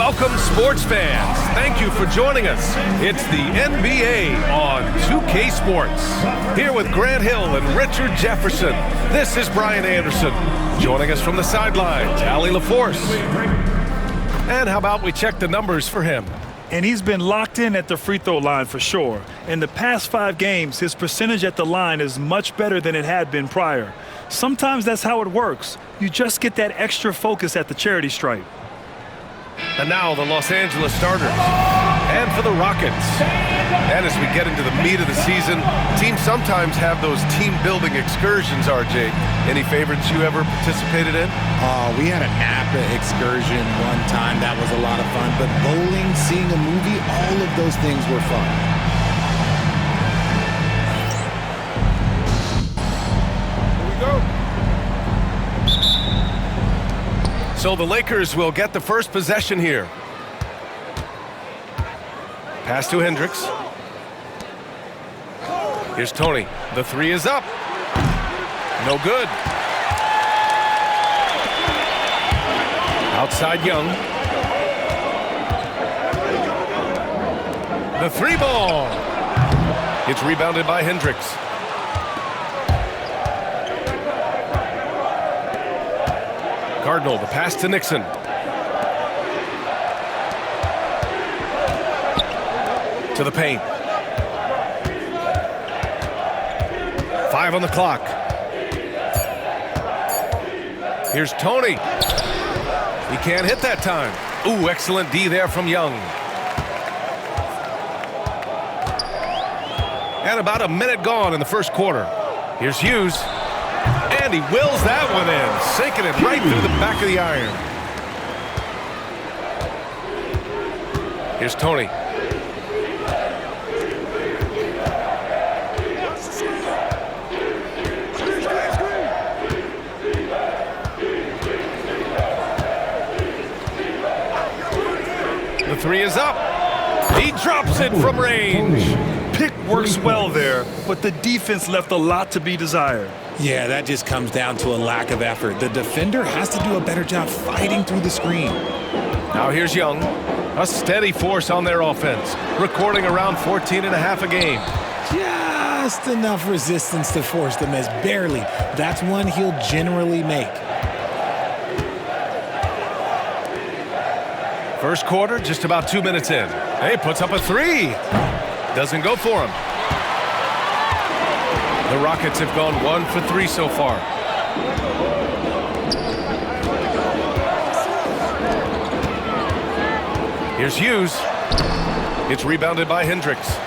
Welcome, sports fans. Thank you for joining us. It's the NBA on 2K Sports. Here with Grant Hill and Richard Jefferson, this is Brian Anderson. Joining us from the sidelines, Allie LaForce. And how about we check the numbers for him? And he's been locked in at the free throw line for sure. In the past 5 games, his percentage at the line is much better than it had been prior. Sometimes that's how it works. You just get that extra focus at the charity stripe. And now the Los Angeles starters. And for the Rockets. And as we get into the meat of the season, teams sometimes have those team-building excursions, RJ. Any favorites you ever participated in? We had a Napa excursion one time. That was a lot of fun. But bowling, seeing a movie, all of those things were fun. Here we go. So the Lakers will get the first possession here. Pass to Hendricks. Here's Tony. The 3 is up. No good. Outside Young. The 3 ball. It's rebounded by Hendricks. Cardinal, the pass to Nixon. To the paint. 5 on the clock. Here's Tony. He can't hit that time. Ooh, excellent D there from Young. And about a minute gone in the first quarter. Here's Hughes. And he wills that one in, sinking it right through the back of the iron. Here's Tony. The 3 is up. He drops it from range. Pick works well there, but the defense left a lot to be desired. Yeah, that just comes down to a lack of effort. The defender has to do a better job fighting through the screen. Now here's Young. A steady force on their offense, recording around 14.5 a game. Just enough resistance to force the miss, barely. That's one he'll generally make. First quarter, just about 2 minutes in. He puts up a 3. Doesn't go for him. The Rockets have gone 1 for 3 so far. Here's Hughes. It's rebounded by Hendricks.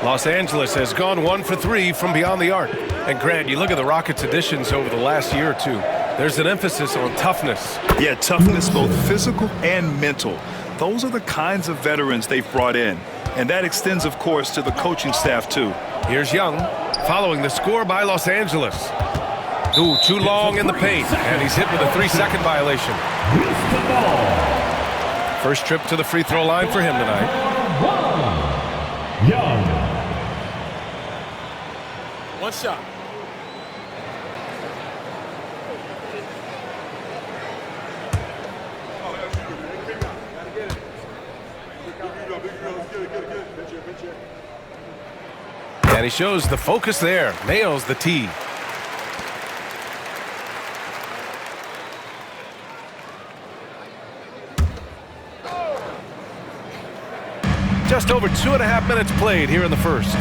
Los Angeles has gone 1 for 3 from beyond the arc. And Grant, you look at the Rockets' additions over the last year or two. There's an emphasis on toughness. Yeah, toughness, both physical and mental. Those are the kinds of veterans they've brought in. And that extends, of course, to the coaching staff, too. Here's Young, following the score by Los Angeles. Ooh, too long in the paint, and he's hit with a 3-second violation. First trip to the free throw line for him tonight. Young. One shot. And he shows the focus there, nails the tee. Just over 2.5 minutes played here in the first.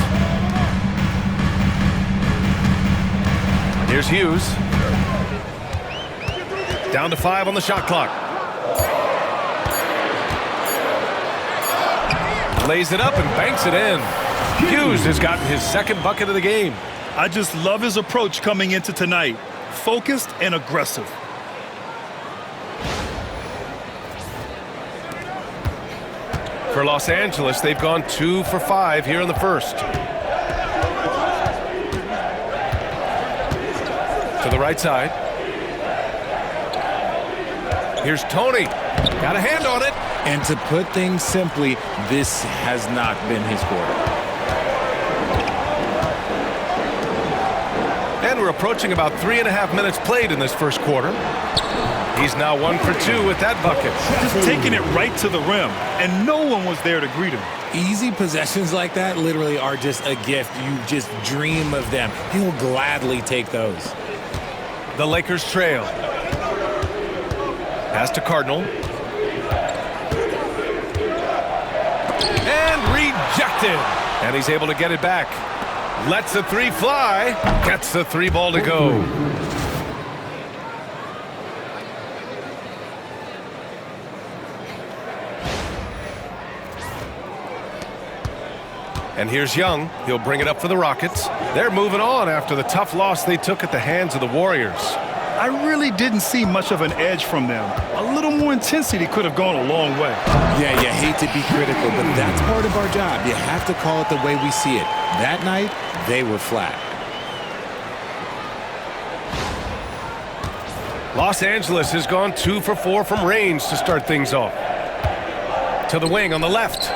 Here's Hughes. Down to 5 on the shot clock. Lays it up and banks it in. Hughes has gotten his second bucket of the game. I just love his approach coming into tonight. Focused and aggressive. For Los Angeles, they've gone 2 for 5 here in the first. To the right side. Here's Tony. Got a hand on it. And to put things simply, this has not been his quarter. And we're approaching about 3.5 minutes played in this first quarter. He's now 1 for 2 with that bucket. Just taking it right to the rim, and no one was there to greet him. Easy possessions like that literally are just a gift. You just dream of them. He'll gladly take those. The Lakers trail. Pass to Cardinal. And rejected. And he's able to get it back. Lets the three fly. Gets the three ball to go. And here's Young. He'll bring it up for the Rockets. They're moving on after the tough loss they took at the hands of the Warriors. I really didn't see much of an edge from them. A little more intensity could have gone a long way. Yeah, you hate to be critical, but that's part of our job. You have to call it the way we see it. That night, they were flat. Los Angeles has gone 2 for 4 from range to start things off. To the wing on the left.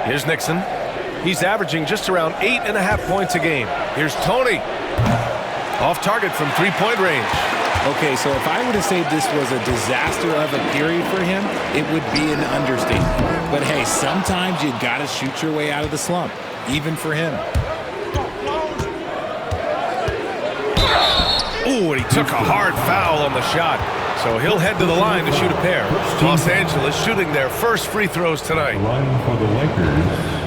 Here's Nixon. He's averaging just around 8.5 points a game. Here's Tony. Off target from three-point range. Okay, so if I were to say this was a disaster of a period for him, it would be an understatement. But hey, sometimes you got to shoot your way out of the slump, even for him. Ooh, and he took a hard foul on the shot. So he'll head to the line to shoot a pair. Los Angeles shooting their first free throws tonight. Line for the Lakers.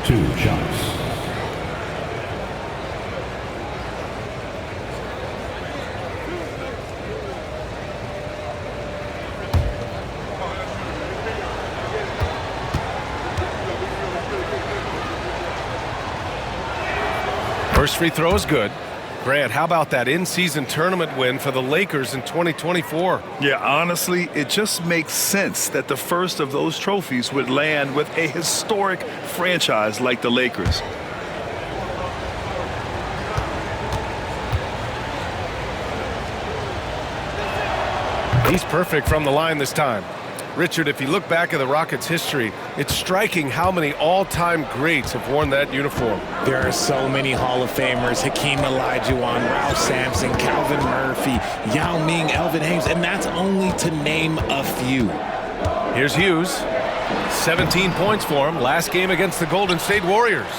2 shots. First free throw is good. Grant, how about that in-season tournament win for the Lakers in 2024? Yeah, honestly, it just makes sense that the first of those trophies would land with a historic franchise like the Lakers. He's perfect from the line this time. Richard, if you look back at the Rockets' history, it's striking how many all-time greats have worn that uniform. There are so many Hall of Famers: Hakeem Olajuwon, Ralph Sampson, Calvin Murphy, Yao Ming, Elvin Hayes, and that's only to name a few. Here's Hughes. 17 points for him last game against the Golden State Warriors.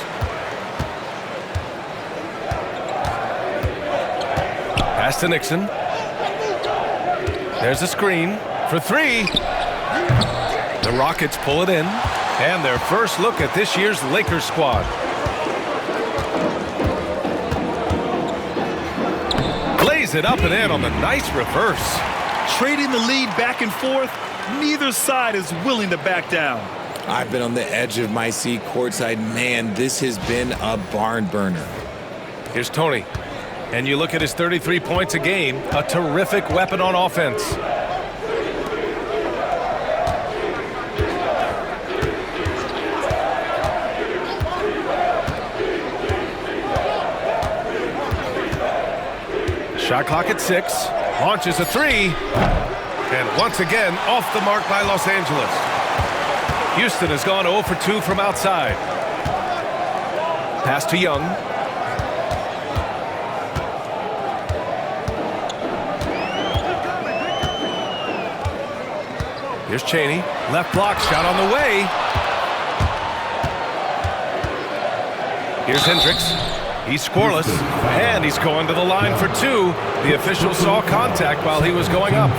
Pass to Nixon. There's a screen for three. The Rockets pull it in, and their first look at this year's Lakers squad. Lays it up and in on the nice reverse. Trading the lead back and forth, neither side is willing to back down. I've been on the edge of my seat courtside. Man, this has been a barn burner. Here's Tony. And you look at his 33 points a game, a terrific weapon on offense. Shot clock at 6, launches a three, and once again off the mark by Los Angeles. Houston has gone 0 for 2 from outside. Pass to Young. Here's Chaney, left block shot on the way. Here's Hendricks. He's scoreless, and he's going to the line for 2. The official saw contact while he was going up.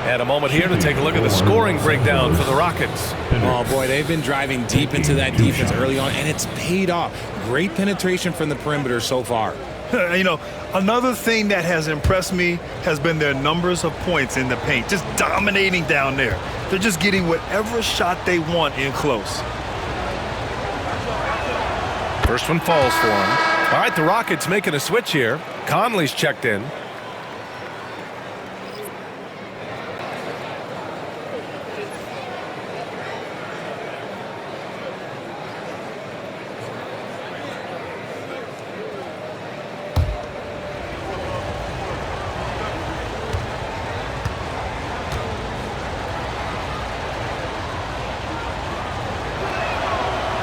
And a moment here to take a look at the scoring breakdown for the Rockets. Oh, boy, they've been driving deep into that defense early on, and it's paid off. Great penetration from the perimeter so far. You know, another thing that has impressed me has been their numbers of points in the paint, just dominating down there. They're just getting whatever shot they want in close. First one falls for him. All right, the Rockets making a switch here. Conley's checked in.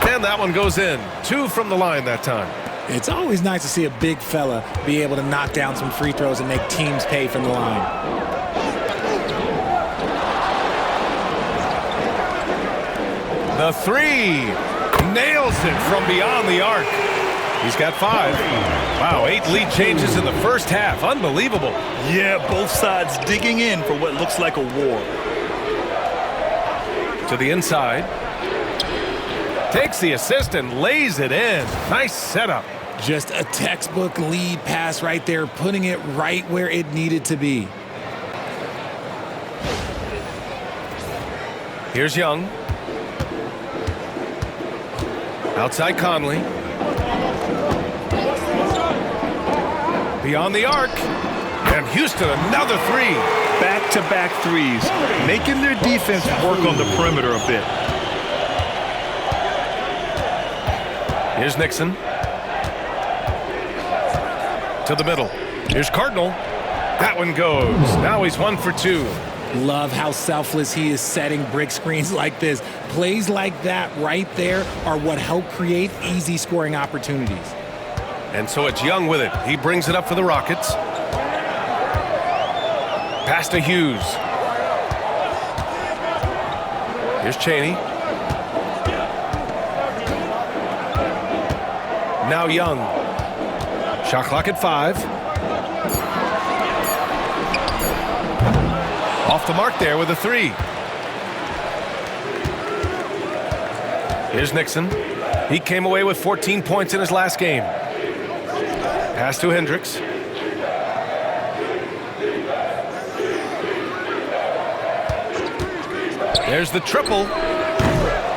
And that one goes in. 2 from the line that time. It's always nice to see a big fella be able to knock down some free throws and make teams pay from the line. The three. Nails it from beyond the arc. He's got 5. Wow, 8 lead changes in the first half. Unbelievable. Yeah, both sides digging in for what looks like a war. To the inside. Takes the assist and lays it in. Nice setup. Just a textbook lead pass right there, putting it right where it needed to be. Here's Young. Outside Conley. Beyond the arc. And Houston, another 3. Back-to-back threes, making their defense work on the perimeter a bit. Here's Nixon. To the middle. Here's Cardinal. That one goes. Now he's 1 for 2. Love how selfless he is setting brick screens like this. Plays like that right there are what help create easy scoring opportunities. And so it's Young with it. He brings it up for the Rockets. Pass to Hughes. Here's Chaney. Now Young. Shot clock at 5. Off the mark there with a 3. Here's Nixon. He came away with 14 points in his last game. Pass to Hendricks. There's the triple.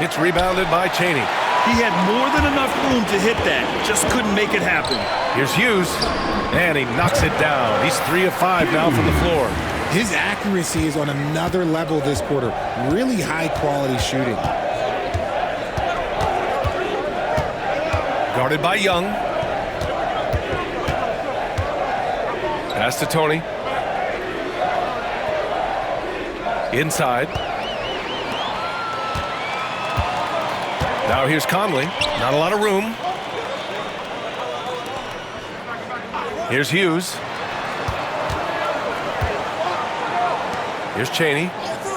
It's rebounded by Chaney. He had more than enough room to hit that. Just couldn't make it happen. Here's Hughes. And he knocks it down. He's 3 of 5 now from the floor. His accuracy is on another level this quarter. Really high quality shooting. Guarded by Young. Pass to Tony. Inside. Now here's Conley. Not a lot of room. Here's Hughes. Here's Chaney.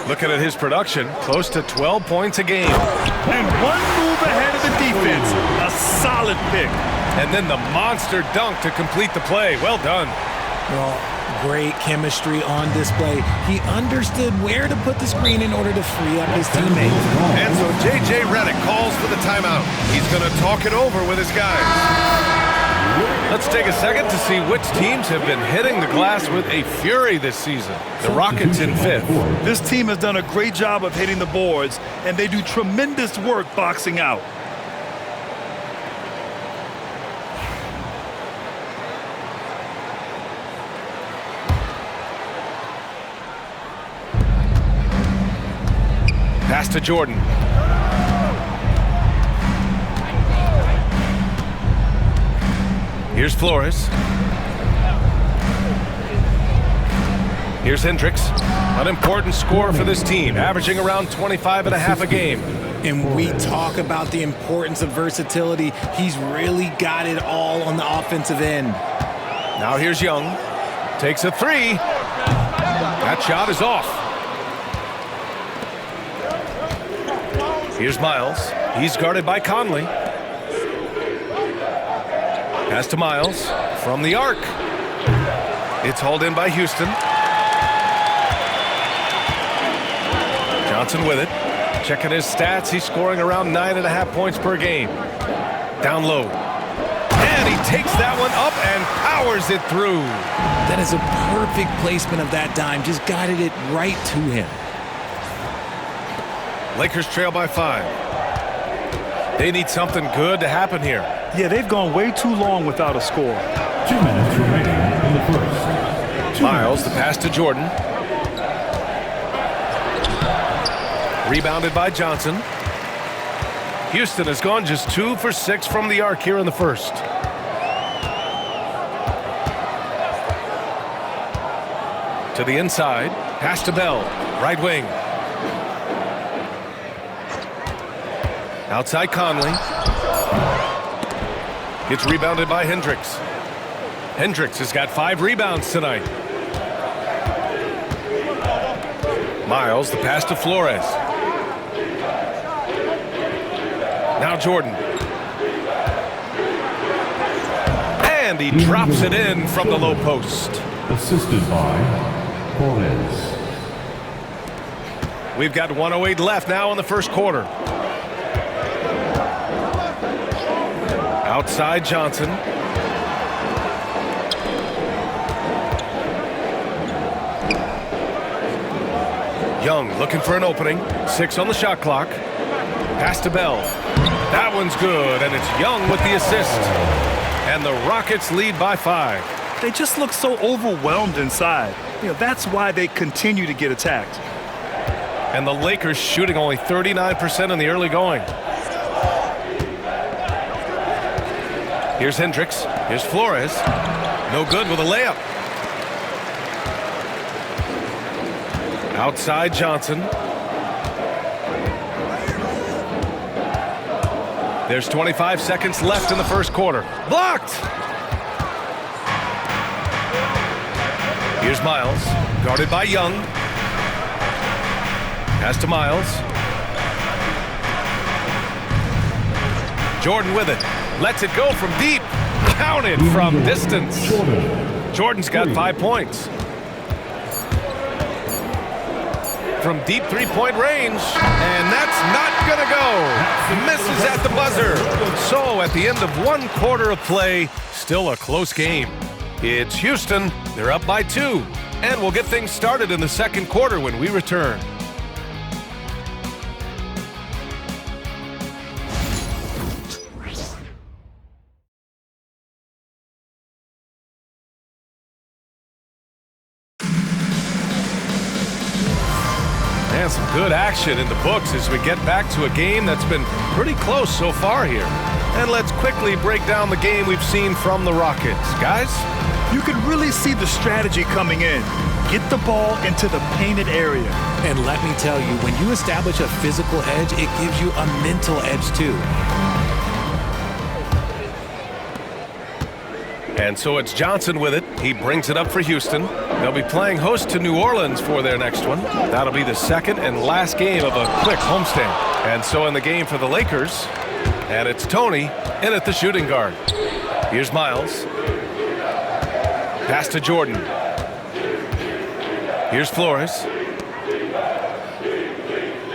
Looking at his production, close to 12 points a game. And one move ahead of the defense. A solid pick. And then the monster dunk to complete the play. Well done. Well, great chemistry on display. He understood where to put the screen in order to free up his teammates. And so J.J. Redick calls for the timeout. He's going to talk it over with his guys. Let's take a second to see which teams have been hitting the glass with a fury this season. The Rockets in 5th. This team has done a great job of hitting the boards, and they do tremendous work boxing out. Pass to Jordan. Here's Flores. Here's Hendricks. An important scorer for this team, averaging around 25 and a half a game. And we talk about the importance of versatility. He's really got it all on the offensive end. Now here's Young. Takes a 3. That shot is off. Here's Miles. He's guarded by Conley. Pass to Miles from the arc. It's hauled in by Houston. Johnson with it. Checking his stats. He's scoring around 9.5 points per game. Down low. And he takes that one up and powers it through. That is a perfect placement of that dime. Just guided it right to him. Lakers trail by 5. They need something good to happen here. Yeah, they've gone way too long without a score. 2 minutes remaining in the first. Miles, the pass to Jordan. Rebounded by Johnson. Houston has gone just 2 for 6 from the arc here in the first. To the inside. Pass to Bell. Right wing. Outside Conley. It's rebounded by Hendricks. Hendricks has got 5 rebounds tonight. Miles, the pass to Flores. Now Jordan. And he drops it in from the low post. Assisted by Flores. We've got 1:08 left now in the first quarter. Outside Johnson. Young looking for an opening. 6 on the shot clock. Pass to Bell. That one's good, and it's Young with the assist. And the Rockets lead by 5. They just look so overwhelmed inside. That's why they continue to get attacked. And the Lakers shooting only 39% in the early going. Here's Hendricks. Here's Flores. No good with a layup. Outside Johnson. There's 25 seconds left in the first quarter. Blocked! Here's Miles. Guarded by Young. Pass to Miles. Jordan with it. Lets it go from deep. Counted from distance. Jordan's got 5 points. From deep three-point range. And that's not going to go. Misses at the buzzer. So at the end of 1 quarter of play, still a close game. It's Houston. They're up by 2. And we'll get things started in the second quarter when we return. And some good action in the books as we get back to a game that's been pretty close so far here. And let's quickly break down the game we've seen from the Rockets. Guys? You can really see the strategy coming in. Get the ball into the painted area. And let me tell you, when you establish a physical edge, it gives you a mental edge too. And so it's Johnson with it. He brings it up for Houston. They'll be playing host to New Orleans for their next one. That'll be the second and last game of a quick homestand. And so in the game for the Lakers, and it's Tony in at the shooting guard. Here's Miles. Pass to Jordan. Here's Flores.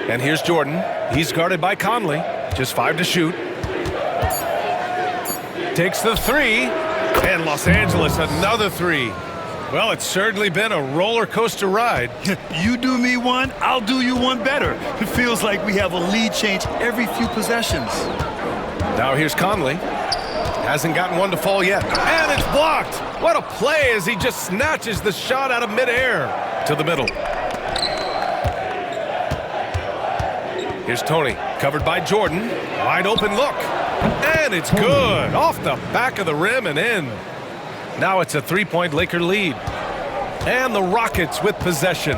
And here's Jordan. He's guarded by Conley. Just 5 to shoot. Takes the 3. And Los Angeles another 3. Well, it's certainly been a roller coaster ride. You do me one, I'll do you one better. It feels like we have a lead change every few possessions. Now here's Conley. Hasn't gotten one to fall yet. And it's blocked. What a play as he just snatches the shot out of midair to the middle. Here's Tony, covered by Jordan. Wide open look. And it's good. Off the back of the rim and in. Now it's a 3-point Laker lead. And the Rockets with possession.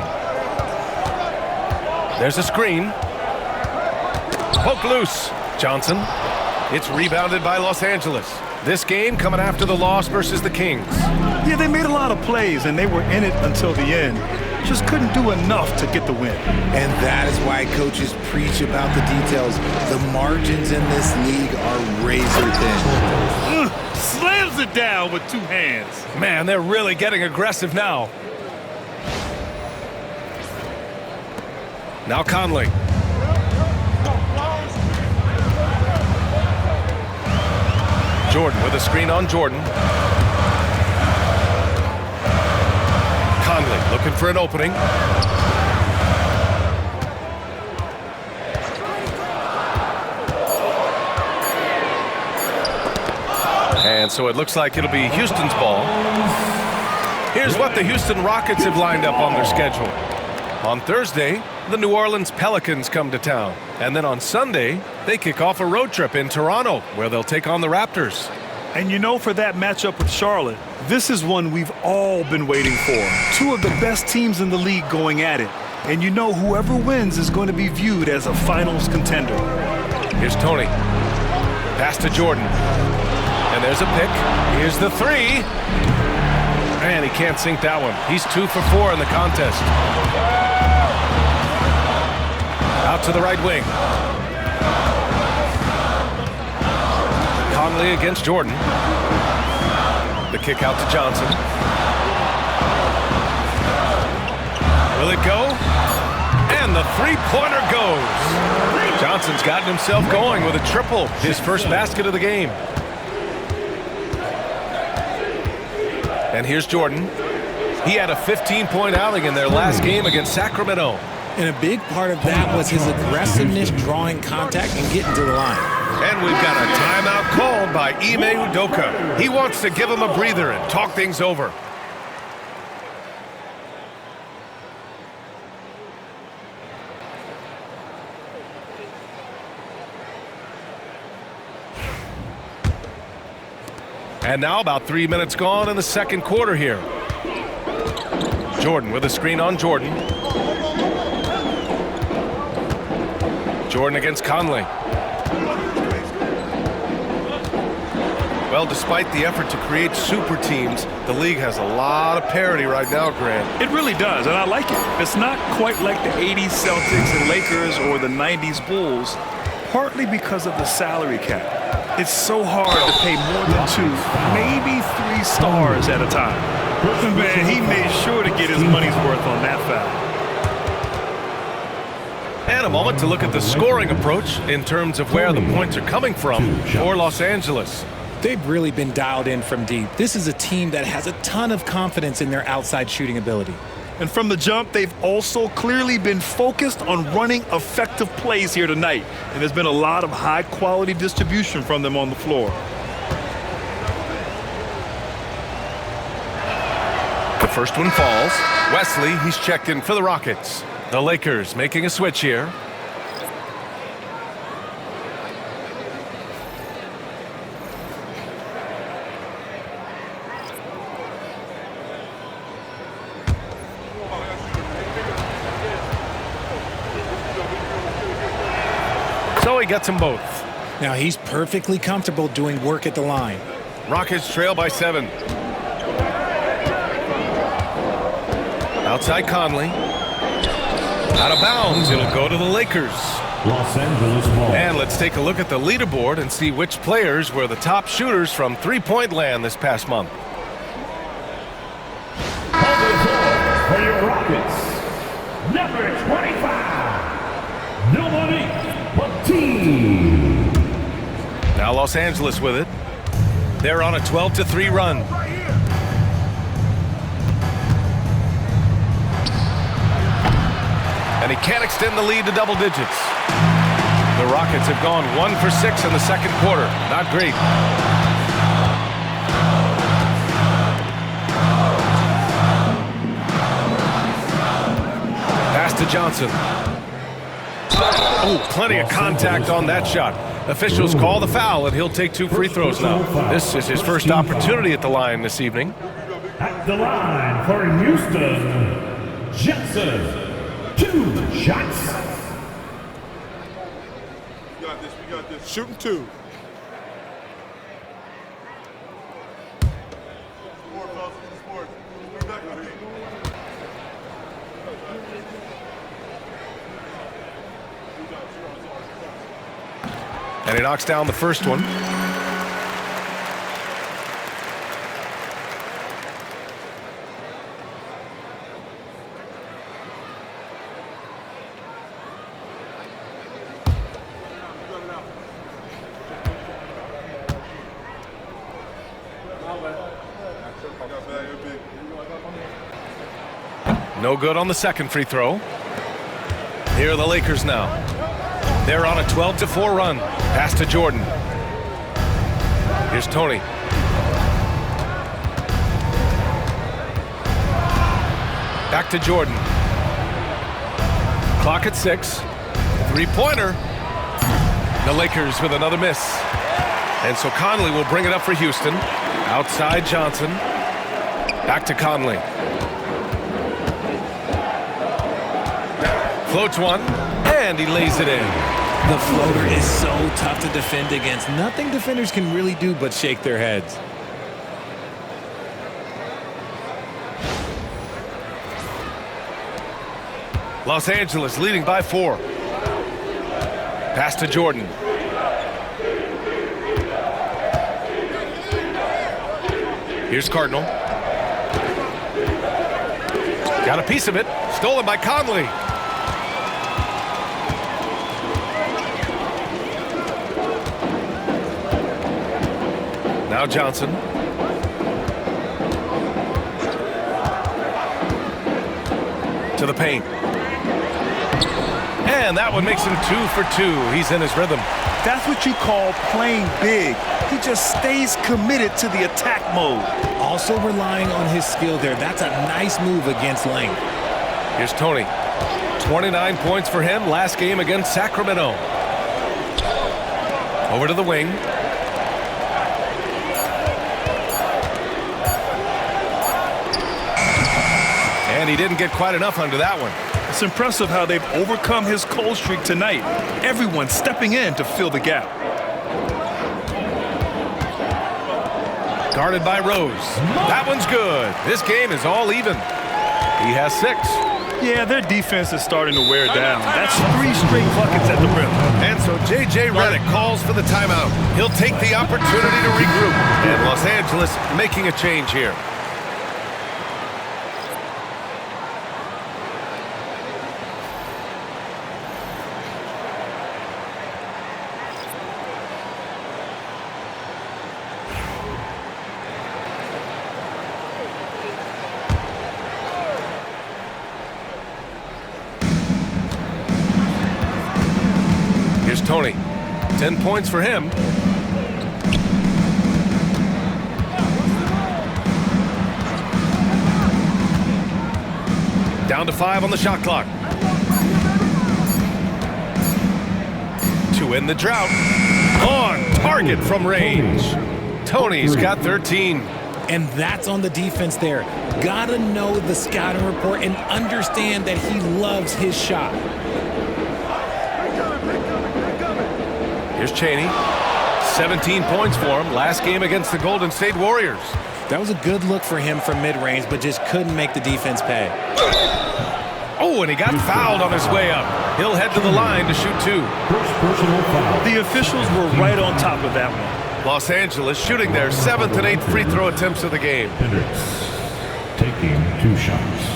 There's a screen. Poke loose. Johnson. It's rebounded by Los Angeles. This game coming after the loss versus the Kings. Yeah, they made a lot of plays, and they were in it until the end. Just couldn't do enough to get the win. And that is why coaches preach about the details. The margins in this league are razor thin. Slams it down with 2 hands. Man, they're really getting aggressive now. Now Conley. Jordan with a screen on Jordan. Conley looking for an opening. And so it looks like it'll be Houston's ball. Here's what the Houston Rockets have lined up on their schedule. On Thursday, the New Orleans Pelicans come to town. And then on Sunday, they kick off a road trip in Toronto, where they'll take on the Raptors. And you know, for that matchup with Charlotte, this is one we've all been waiting for. 2 of the best teams in the league going at it. And you know whoever wins is going to be viewed as a finals contender. Here's Tony. Pass to Jordan. And there's a pick. Here's the three. And he can't sink that one. He's 2 for 4 in the contest. Out to the right wing. Conley against Jordan. The kick out to Johnson. Will it go? And the three-pointer goes. Johnson's gotten himself going with a triple. His first basket of the game. And here's Jordan. He had a 15-point outing in their last game against Sacramento. And a big part of that was his aggressiveness, drawing contact, and getting to the line. And we've got a timeout called by Ime Udoka. He wants to give him a breather and talk things over. And now about 3 minutes gone in the second quarter here. Jordan with a screen on Jordan. Jordan against Conley. Well, despite the effort to create super teams, the league has a lot of parity right now, Grant. It really does, and I like it. It's not quite like the 80s Celtics and Lakers or the 90s Bulls, partly because of the salary cap. It's so hard to pay more than 2, maybe 3 stars at a time. Man, he made sure to get his money's worth on that foul. And a moment to look at the scoring approach in terms of where the points are coming from for Los Angeles. They've really been dialed in from deep. This is a team that has a ton of confidence in their outside shooting ability. And from the jump, they've also clearly been focused on running effective plays here tonight. And there's been a lot of high-quality distribution from them on the floor. The first one falls. Wesley, he's checked in for the Rockets. The Lakers making a switch here. So he gets them both. Now he's perfectly comfortable doing work at the line. Rockets trail by 7. Outside Conley. Out of bounds. It'll go to the Lakers. Los Angeles ball. And let's take a look at the leaderboard and see which players were the top shooters from three-point land this past month. On the floor for your Rockets, number 25, nobody but team. Now Los Angeles with it. They're on a 12-3 run. And he can't extend the lead to double digits. The Rockets have gone 1 for 6 in the second quarter. Not great. Pass to Johnson. Oh, plenty of contact on that shot. Officials call the foul, and he'll take 2 free throws now. This is his first opportunity at the line this evening. At the line for Houston, Johnson. 2 shots. We got this. Shooting 2. And he knocks down the first one. No good on the second free throw. Here are the Lakers now. They're on a 12-4 run. Pass to Jordan. Here's Tony. Back to Jordan. Clock at 6. Three-pointer. The Lakers with another miss. And so Conley will bring it up for Houston. Outside Johnson. Back to Conley. Floats one, and he lays it in. The floater is so tough to defend against. Nothing defenders can really do but shake their heads. Los Angeles leading by 4. Pass to Jordan. Here's Cardinal. Got a piece of it. Stolen by Conley. Now Johnson. To the paint. And that one makes him 2 for 2. He's in his rhythm. That's what you call playing big. He just stays committed to the attack mode. Also relying on his skill there. That's a nice move against length. Here's Tony. 29 points for him last game against Sacramento. Over to the wing. And he didn't get quite enough under that one. It's impressive how they've overcome his cold streak tonight. Everyone stepping in to fill the gap. Guarded by Rose. That one's good. This game is all even. He has 6. Yeah, their defense is starting to wear down. That's 3 straight buckets at the rim. And so J.J. Redick calls for the timeout. He'll take the opportunity to regroup. And Los Angeles making a change here. Here's Tony. 10 points for him. Down to 5 on the shot clock. To end the drought. On target from range. Tony's got 13. And that's on the defense there. Gotta know the scouting report and understand that he loves his shot. Here's Chaney. 17 points for him last game against the Golden State Warriors. That was a good look for him from mid-range, but just couldn't make the defense pay. Oh, and he got fouled on his way up. He'll head to the line to shoot 2. First personal foul. The officials were right on top of that one. Los Angeles shooting their 7th and 8th free throw attempts of the game. Hendricks taking 2 shots.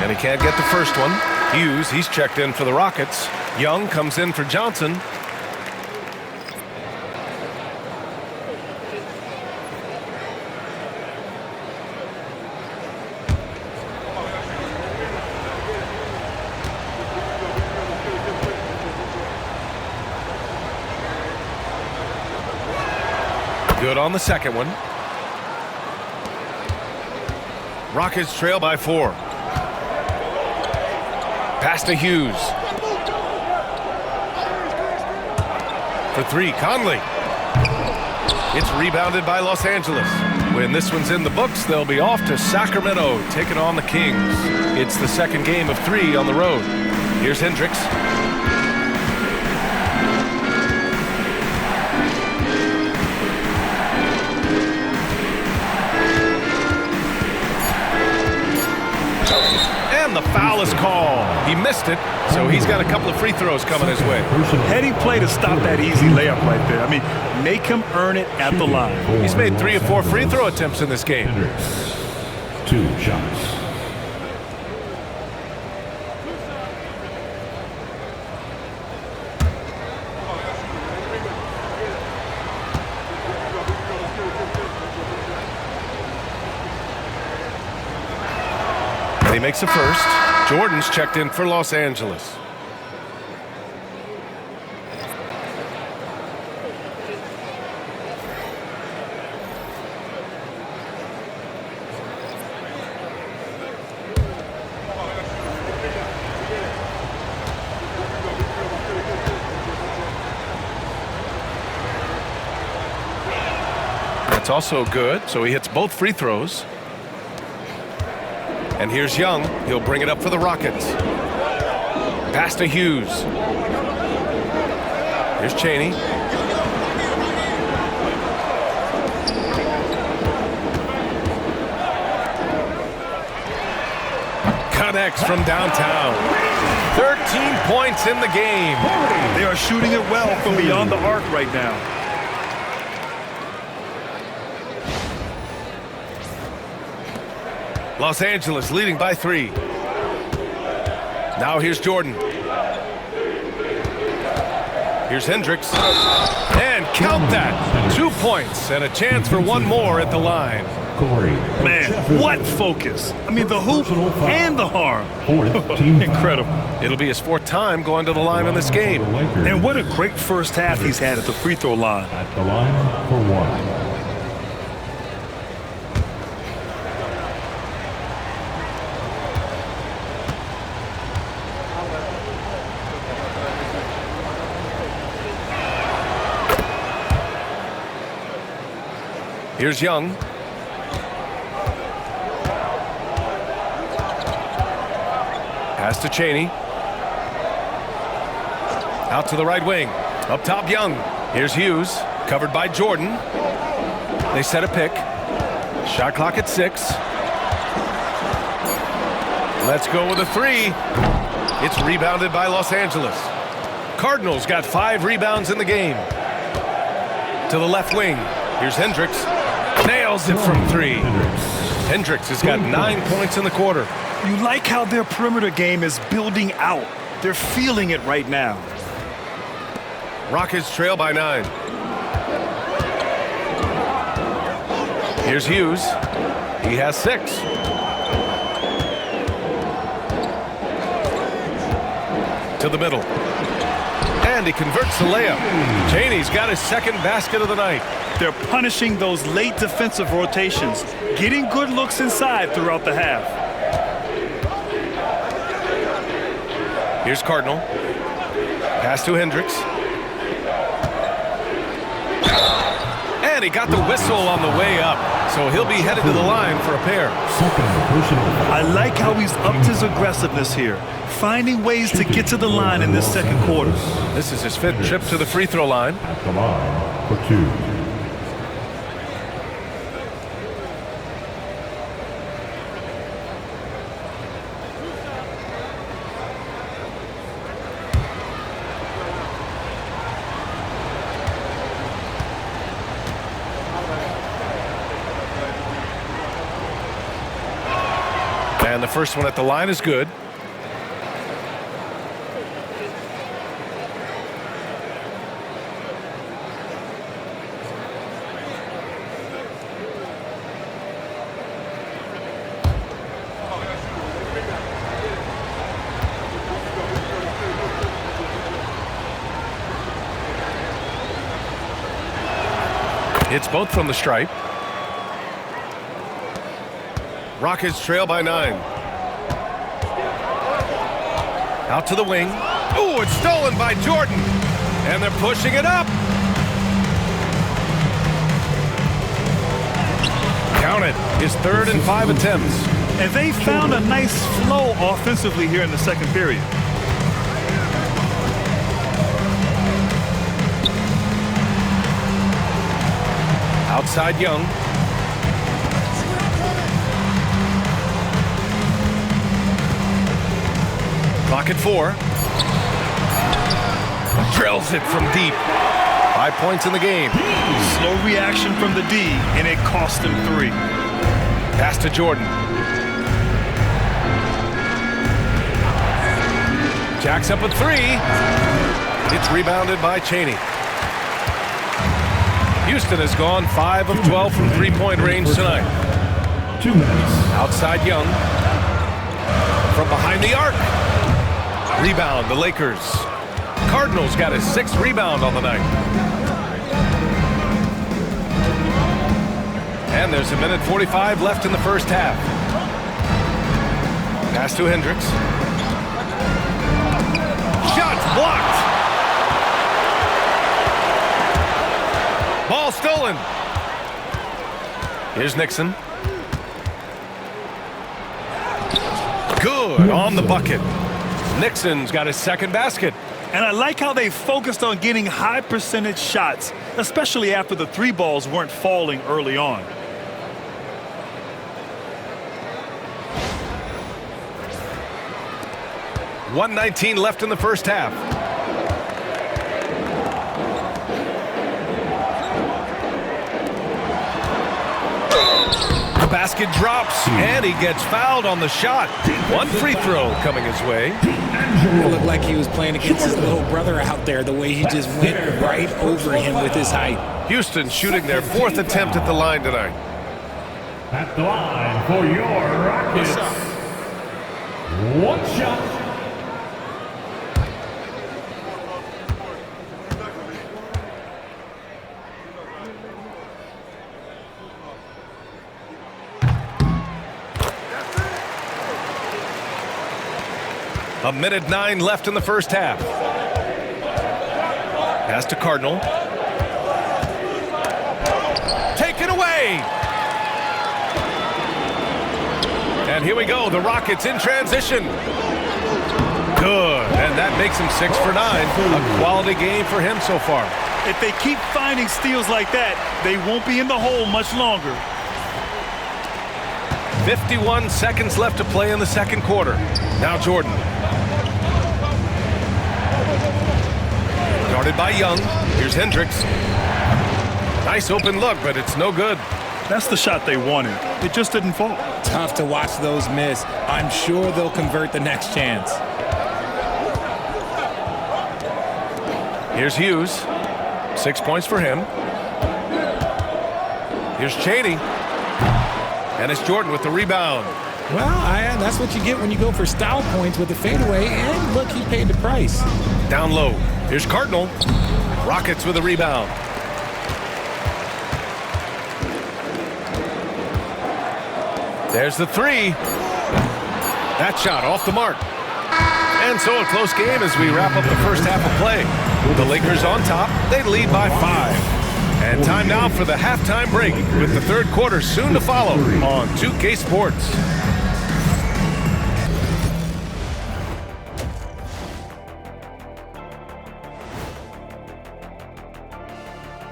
And he can't get the first one. Hughes, he's checked in for the Rockets. Young comes in for Johnson. Good on the second one. Rockets trail by 4. Pass to Hughes. For 3, Conley. It's rebounded by Los Angeles. When this one's in the books, they'll be off to Sacramento, taking on the Kings. It's the second game of 3 on the road. Here's Hendricks. And the foul is called. He missed it, so he's got a couple of free throws coming his way. Heady play to stop that easy layup right there. I mean, make him earn it at the line. He's made 3 or 4 free throw attempts in this game. Hendricks 2 shots. And he makes a first. Jordan's checked in for Los Angeles. That's also good, so he hits both free throws. And here's Young. He'll bring it up for the Rockets. Pass to Hughes. Here's Chaney. Connects from downtown. 13 points in the game. They are shooting it well from beyond the arc right now. Los Angeles leading by 3. Now here's Jordan. Here's Hendricks. And count that. 2 points and a chance for one more at the line. Man, what focus. I mean, the hoop and the harm. Incredible. It'll be his 4th time going to the line in this game. And what a great first half he's had at the free throw line. At the line for 1. Here's Young. Pass to Chaney. Out to the right wing. Up top, Young. Here's Hughes. Covered by Jordan. They set a pick. Shot clock at 6. Let's go with a 3. It's rebounded by Los Angeles. Cardinals got 5 rebounds in the game. To the left wing. Here's Hendricks. Nails it from 3. Hendricks has got 9 points in the quarter. You like how their perimeter game is building out. They're feeling it right now. Rockets trail by 9. Here's Hughes. He has 6. To the middle. And he converts the layup. Chaney's got his 2nd basket of the night. They're punishing those late defensive rotations, getting good looks inside throughout the half. Here's Cardinal. Pass to Hendricks. And he got the whistle on the way up, so he'll be headed to the line for a pair. I like how he's upped his aggressiveness here, finding ways to get to the line in this 2nd quarter. This is his 5th trip to the free throw line. At the line for 2. And the first one at the line is good. It's both from the stripe. Rockets trail by 9. Out to the wing. Ooh, it's stolen by Jordan. And they're pushing it up. Count it. His 3rd and 5 attempts. And they found a nice flow offensively here in the 2nd period. Outside Young. Clock at 4. Drills it from deep. 5 points in the game. Slow reaction from the D, and it cost him 3. Pass to Jordan. Jacks up a 3. It's rebounded by Chaney. Houston has gone 5 of 12 from 3-point range tonight. 2 minutes. Outside Young. From behind the arc. Rebound, the Lakers. Cardinals got his 6th rebound on the night. And there's 1:45 left in the first half. Pass to Hendricks. Shots blocked. Ball stolen. Here's Nixon. Good on the bucket. Nixon's got his second basket. And I like how they focused on getting high percentage shots, especially after the three balls weren't falling early on. .119 left in the first half. The basket drops, and he gets fouled on the shot. One free throw coming his way. It looked like he was playing against his little brother out there, the way he just went right over him with his height. Houston shooting their fourth attempt at the line tonight. At the line for your Rockets. One shot. A minute 9 left in the first half. Pass to Cardinal. Taken away. And here we go. The Rockets in transition. Good. And that makes him 6 for 9. A quality game for him so far. If they keep finding steals like that, they won't be in the hole much longer. 51 seconds left to play in the second quarter. Now Jordan. Guarded by Young. Here's Hendricks. Nice open look, but it's no good. That's the shot they wanted. It just didn't fall. Tough to watch those miss. I'm sure they'll convert the next chance. Here's Hughes. 6 points for him. Here's Cheney. And it's Jordan with the rebound. Well, that's what you get when you go for style points with the fadeaway. And look, he paid the price. Down low. Here's Cardinal. Rockets with a rebound. There's the three. That shot off the mark. And so a close game as we wrap up the first half of play. The Lakers on top. They lead by 5. And time now for the halftime break with the third quarter soon to follow on 2K Sports.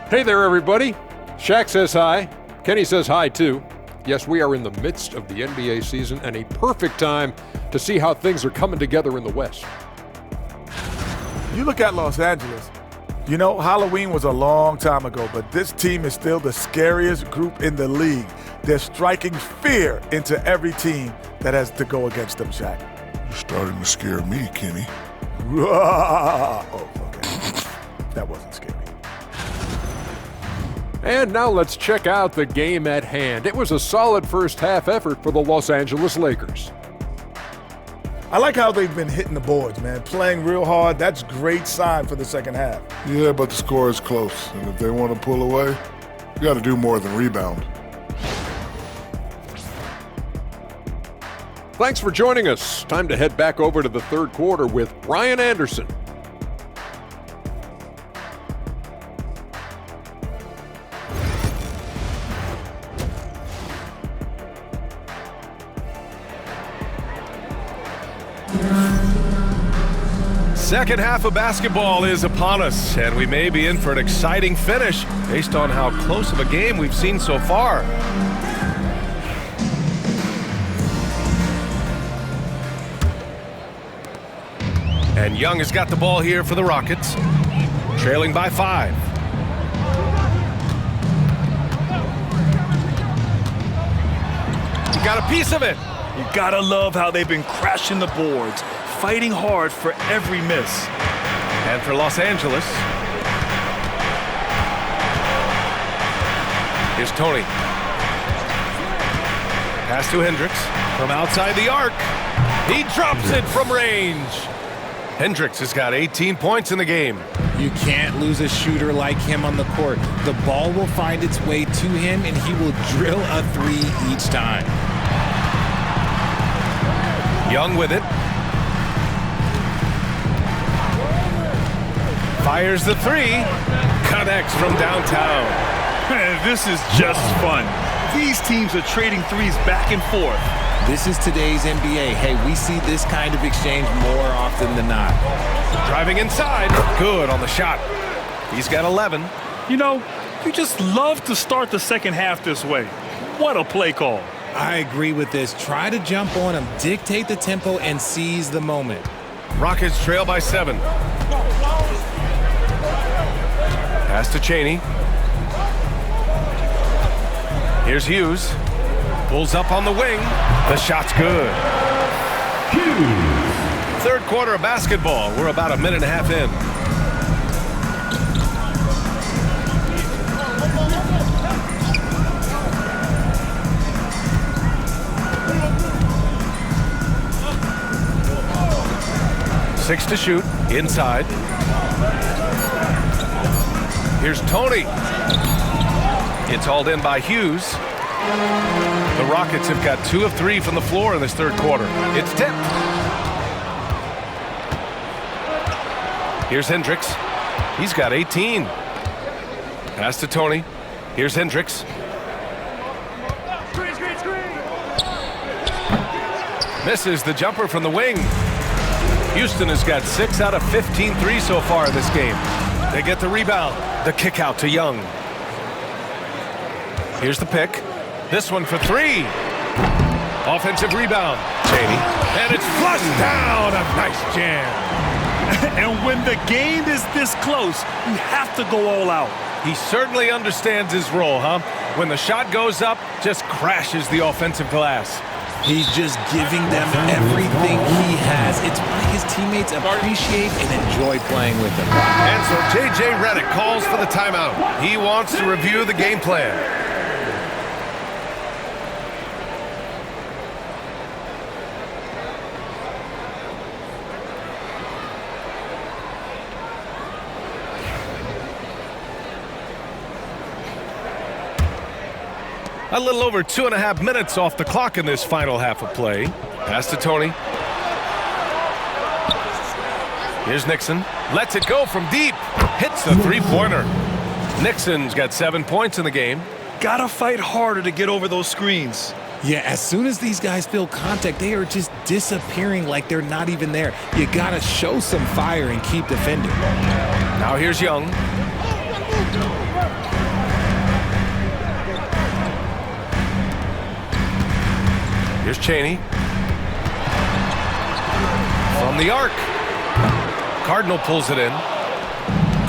Hey there, everybody. Shaq says hi. Kenny says hi, too. Yes, we are in the midst of the NBA season and a perfect time to see how things are coming together in the West. You look at Los Angeles. You know, Halloween was a long time ago, but this team is still the scariest group in the league. They're striking fear into every team that has to go against them, Shaq. You're starting to scare me, Kenny. Oh, okay. That wasn't scary. And now let's check out the game at hand. It was a solid first half effort for the Los Angeles Lakers. I like how they've been hitting the boards, man. Playing real hard. That's great sign for the second half. Yeah, but the score is close. And if they want to pull away, you got to do more than rebound. Thanks for joining us. Time to head back over to the third quarter with Brian Anderson. Second half of basketball is upon us, and we may be in for an exciting finish based on how close of a game we've seen so far. And Young has got the ball here for the Rockets, trailing by 5. He got a piece of it. You gotta love how they've been crashing the boards, fighting hard for every miss. And for Los Angeles, here's Tony. Pass to Hendricks from outside the arc. He drops it from range. Hendricks has got 18 points in the game. You can't lose a shooter like him on the court. The ball will find its way to him, and he will drill a three each time. Young with it. Fires the three. Connects from downtown. Man, this is just fun. These teams are trading threes back and forth. This is today's NBA. Hey, we see this kind of exchange more often than not. Driving inside. Good on the shot. He's got 11. You know, you just love to start the second half this way. What a play call. I agree with this. Try to jump on him, dictate the tempo, and seize the moment. Rockets trail by 7. Pass to Chaney. Here's Hughes. Pulls up on the wing. The shot's good. Hughes. Third quarter of basketball. We're about a minute and a half in. Six to shoot. Inside. Here's Tony. It's hauled in by Hughes. The Rockets have got 2 of 3 from the floor in this third quarter. It's tipped. Here's Hendricks. He's got 18. Pass to Tony. Here's Hendricks. Misses the jumper from the wing. Houston has got 6 out of 15 threes so far in this game. They get the rebound. The kick out to Young. Here's the pick. This one for 3. Offensive rebound. Chaney. And it's flushed down. A nice jam. And when the game is this close, you have to go all out. He certainly understands his role, huh? When the shot goes up, just crashes the offensive glass. He's just giving them everything he has. It's why his teammates appreciate and enjoy playing with him. And so J.J. Redick calls for the timeout. He wants to review the game plan. A little over 2.5 minutes off the clock in this final half of play. Pass to Tony. Here's Nixon. Lets it go from deep. Hits the three-pointer. Nixon's got 7 points in the game. Gotta fight harder to get over those screens. Yeah, as soon as these guys feel contact, they are just disappearing like they're not even there. You gotta show some fire and keep defending. Now here's Young. Here's Chaney. From the arc. Cardinal pulls it in.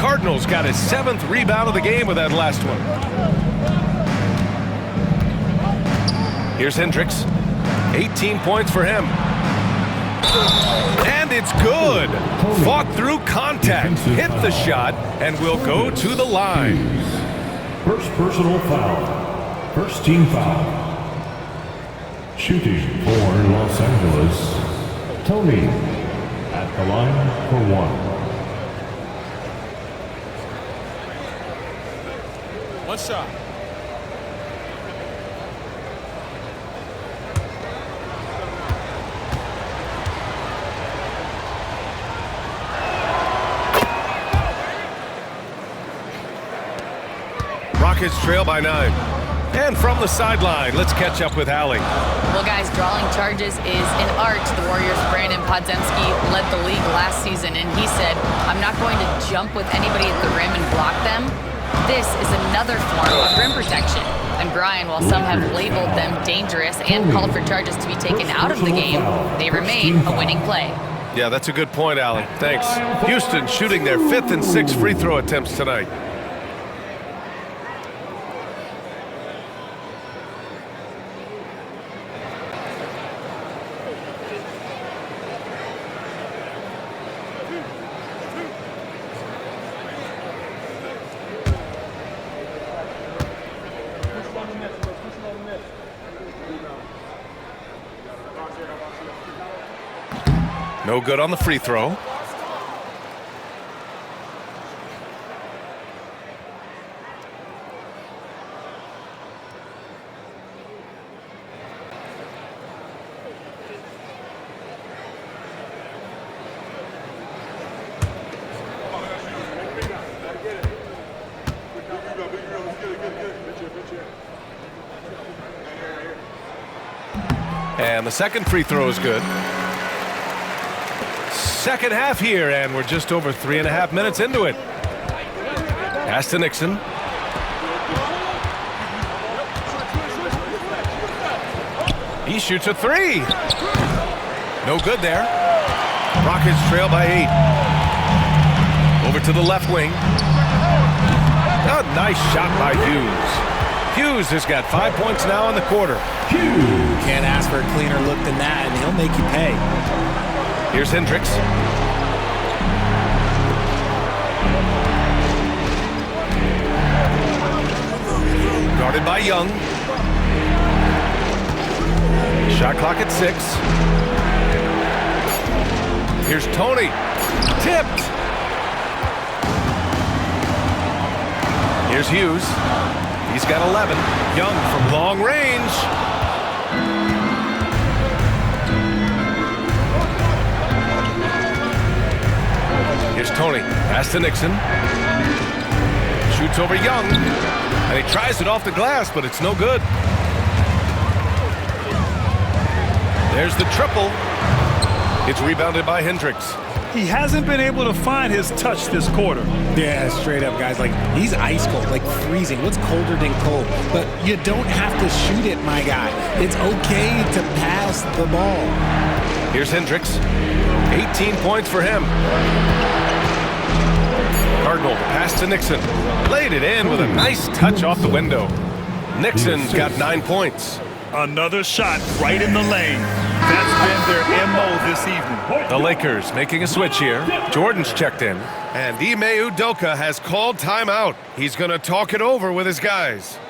Cardinal's got his 7th rebound of the game with that last one. Here's Hendricks. 18 points for him. And it's good. Fought through contact. Hit the shot and will go to the line. First personal foul. First team foul. Shooting for Los Angeles, Tony at the line for 1. One shot. Rockets trail by 9. And from the sideline, let's catch up with Allie. Well, guys, drawing charges is an art. The Warriors' Brandon Podziemski led the league last season, and he said, I'm not going to jump with anybody at the rim and block them. This is another form of rim protection. And Brian, while some have labeled them dangerous and called for charges to be taken out of the game, they remain a winning play. Yeah, that's a good point, Allie. Thanks. Houston shooting their 5th and 6th free throw attempts tonight. No good on the free throw. And the second free throw is good. Second half here, and we're just over 3.5 minutes into it. Pass to Nixon. He shoots a three. No good there. Rockets trail by 8. Over to the left wing. A nice shot by Hughes. Hughes has got 5 points now in the quarter. Can't ask for a cleaner look than that, and he'll make you pay. Here's Hendricks. Guarded by Young. Shot clock at 6. Here's Tony. Tipped. Here's Hughes. He's got 11. Young from long range. Here's Tony. Pass to Nixon. Shoots over Young. And he tries it off the glass, but it's no good. There's the triple. It's rebounded by Hendricks. He hasn't been able to find his touch this quarter. Yeah, straight up, guys. Like, he's ice cold, like freezing. What's colder than cold? But you don't have to shoot it, my guy. It's okay to pass the ball. Here's Hendricks. 18 points for him. Cardinal pass to Nixon. Played it in with a nice touch off the window. Nixon's got 9 points. Another shot right in the lane. That's been their MO this evening. The Lakers making a switch here. Jordan's checked in. And Ime Udoka has called timeout. He's going to talk it over with his guys.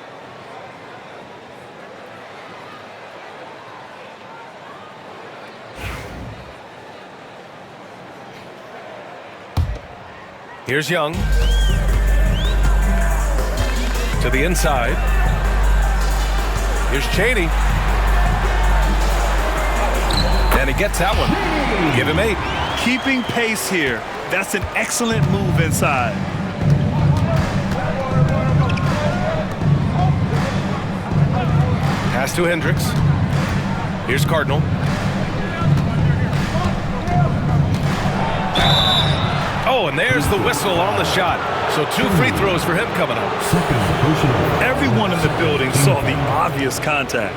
Here's Young. To the inside. Here's Chaney. And he gets that one. Give him 8. Keeping pace here. That's an excellent move inside. Pass to Hendricks. Here's Cardinal. Oh, and there's the whistle on the shot. So 2 free throws for him coming up. Everyone in the building saw the obvious contact.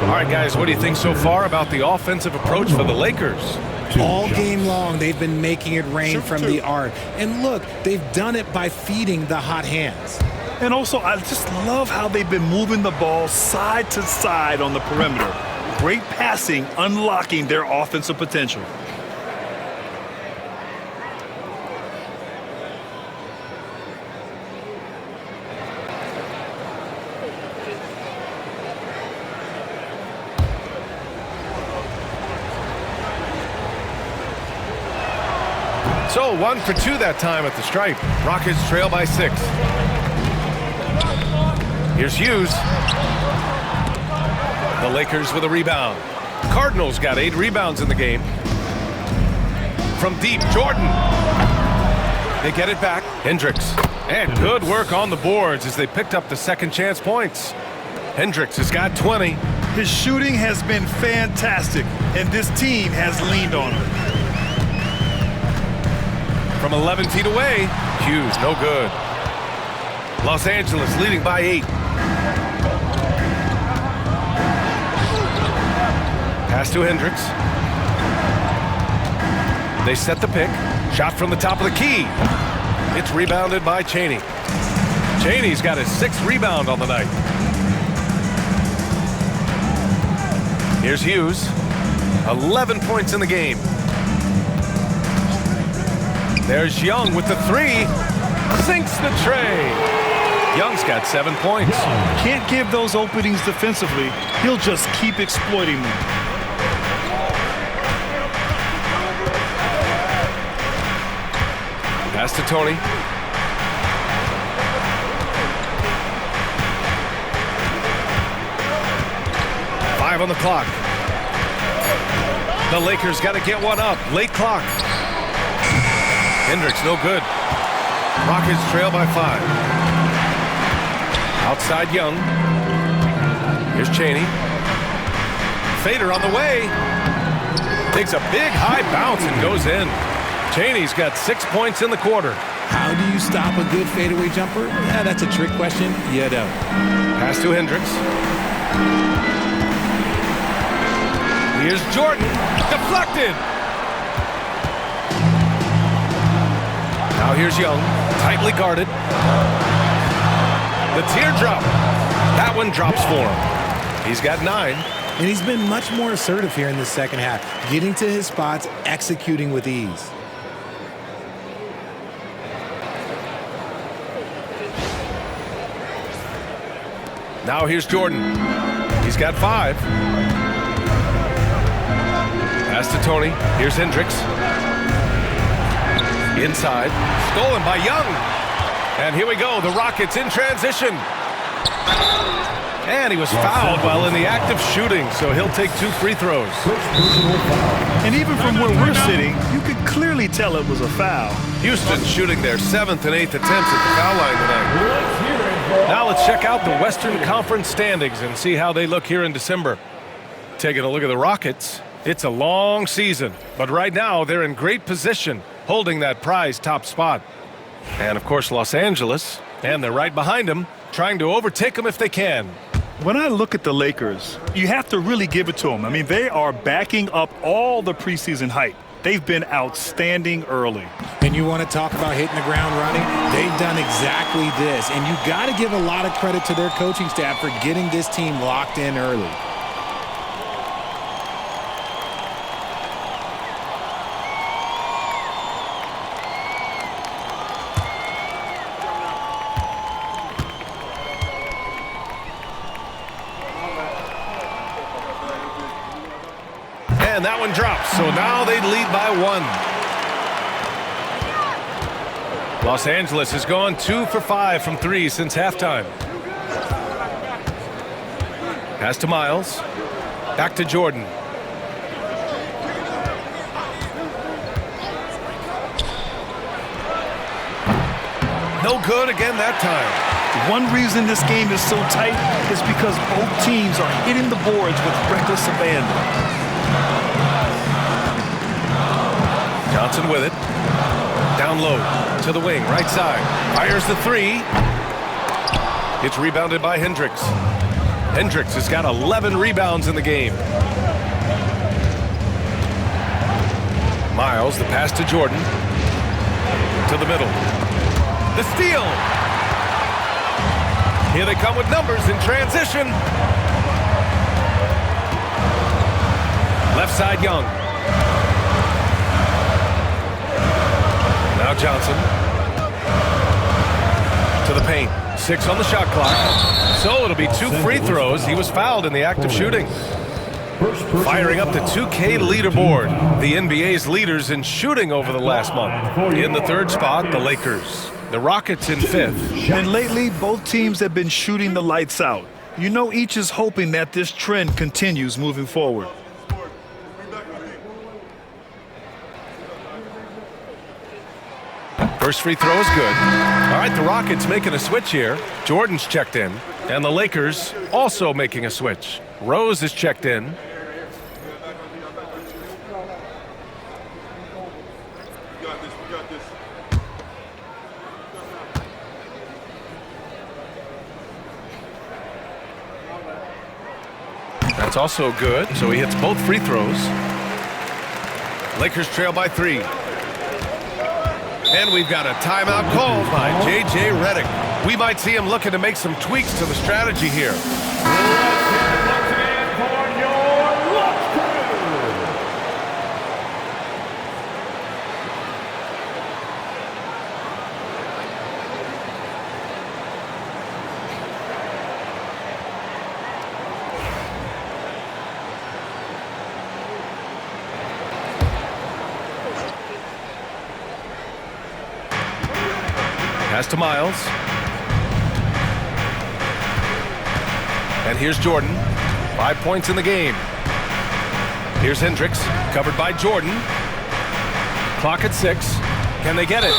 All right, guys, what do you think so far about the offensive approach for the Lakers? All game long, they've been making it rain from the arc. And look, they've done it by feeding the hot hands. And also, I just love how they've been moving the ball side to side on the perimeter. Great passing, unlocking their offensive potential. So 1 for 2 that time at the stripe. Rockets trail by 6. Here's Hughes. The Lakers with a rebound. Cardinals got 8 rebounds in the game. From deep, Jordan. They get it back. Hendricks. And good work on the boards as they picked up the second chance points. Hendricks has got 20. His shooting has been fantastic, and this team has leaned on him. From 11 feet away, Hughes, no good. Los Angeles leading by 8. Pass to Hendricks. They set the pick. Shot from the top of the key. It's rebounded by Chaney. Chaney's got his 6th rebound on the night. Here's Hughes. 11 points in the game. There's Young with the 3. Sinks the tray. Young's got 7 points. Can't give those openings defensively. He'll just keep exploiting them. Pass to Tony. Five on the clock. The Lakers got to get one up. Late clock. Hendricks, no good. Rockets trail by 5. Outside Young. Here's Chaney. fader on the way. Takes a big high bounce and goes in. Chaney's got 6 points in the quarter. How do you stop a good fadeaway jumper? Yeah, that's a trick question. You don't. Pass to Hendricks. Here's Jordan. Deflected. Now here's Young. Tightly guarded. The teardrop. That one drops for him. He's got 9. And he's been much more assertive here in the second half, getting to his spots, executing with ease. Now here's Jordan. He's got 5. Pass to Tony. Here's Hendricks. Inside. Stolen by Young. And here we go. The Rockets in transition. And he was fouled while in the act of shooting, so he'll take 2 free throws. And even from where we're sitting, you could clearly tell it was a foul. Houston shooting their 7th and 8th attempts at the foul line tonight. Now let's check out the Western Conference standings and see how they look here in December. Taking a look at the Rockets, it's a long season, but right now they're in great position, holding that prize top spot. And of course Los Angeles, and they're right behind them, trying to overtake them if they can. When I look at the Lakers, you have to really give it to them. I mean, they are backing up all the preseason hype. They've been outstanding early. And you want to talk about hitting the ground running? They've done exactly this. And you got to give a lot of credit to their coaching staff for getting this team locked in early. And that one drops, so now they lead by 1. Los Angeles has gone 2 for 5 from 3 since halftime. Pass to Miles. Back to Jordan. No good again that time. One reason this game is so tight is because both teams are hitting the boards with reckless abandon. Johnson with it. Down low to the wing, right side. Fires the 3. It's rebounded by Hendricks. Hendricks has got 11 rebounds in the game. Miles, the pass to Jordan. To the middle. The steal. Here they come with numbers in transition. Left side, Young. Now Johnson. To the paint. 6 on the shot clock. So it'll be 2 free throws. He was fouled in the act of shooting. Firing up the 2K leaderboard. The NBA's leaders in shooting over the last month. In the 3rd spot, the Lakers. The Rockets in 5th. And lately, both teams have been shooting the lights out. You know, each is hoping that this trend continues moving forward. First free throw is good. All right, the Rockets making a switch here. Jordan's checked in. And the Lakers also making a switch. Rose is checked in. That's also good, so he hits both free throws. Lakers trail by 3. And we've got a timeout called by J.J. Redick. We might see him looking to make some tweaks to the strategy here. Pass to Miles. And here's Jordan. 5 points in the game. Here's Hendricks, covered by Jordan. Clock at 6. Can they get it?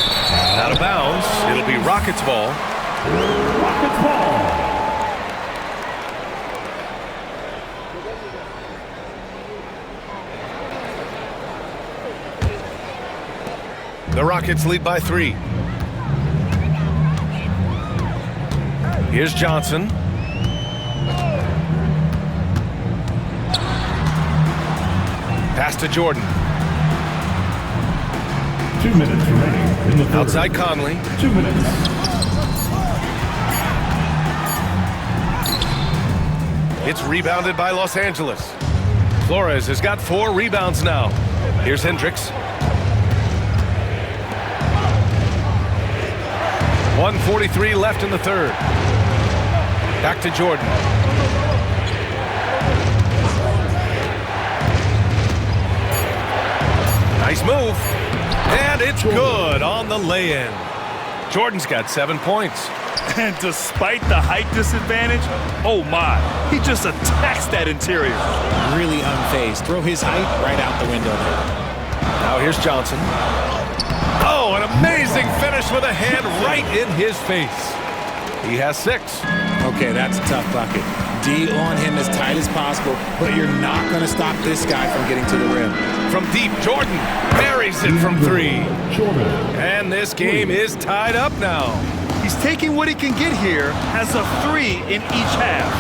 Out of bounds. It'll be Rockets ball. Rockets ball. The Rockets lead by 3. Here's Johnson. Pass to Jordan. 2 minutes remaining in the third. Outside Conley. 2 minutes. It's rebounded by Los Angeles. Flores has got 4 rebounds now. Here's Hendricks. 1:43 left in the third. Back to Jordan. Nice move. And it's good on the lay-in. Jordan's got 7 points. And despite the height disadvantage, oh my, he just attacks that interior. Really unfazed. Throw his height right out the window there. Now here's Johnson. Oh, an amazing finish with a hand right in his face. He has 6. Okay, that's a tough bucket. D on him as tight as possible, but you're not going to stop this guy from getting to the rim. From deep, Jordan buries it from 3. And this game is tied up now. He's taking what he can get here, has a 3 in each half.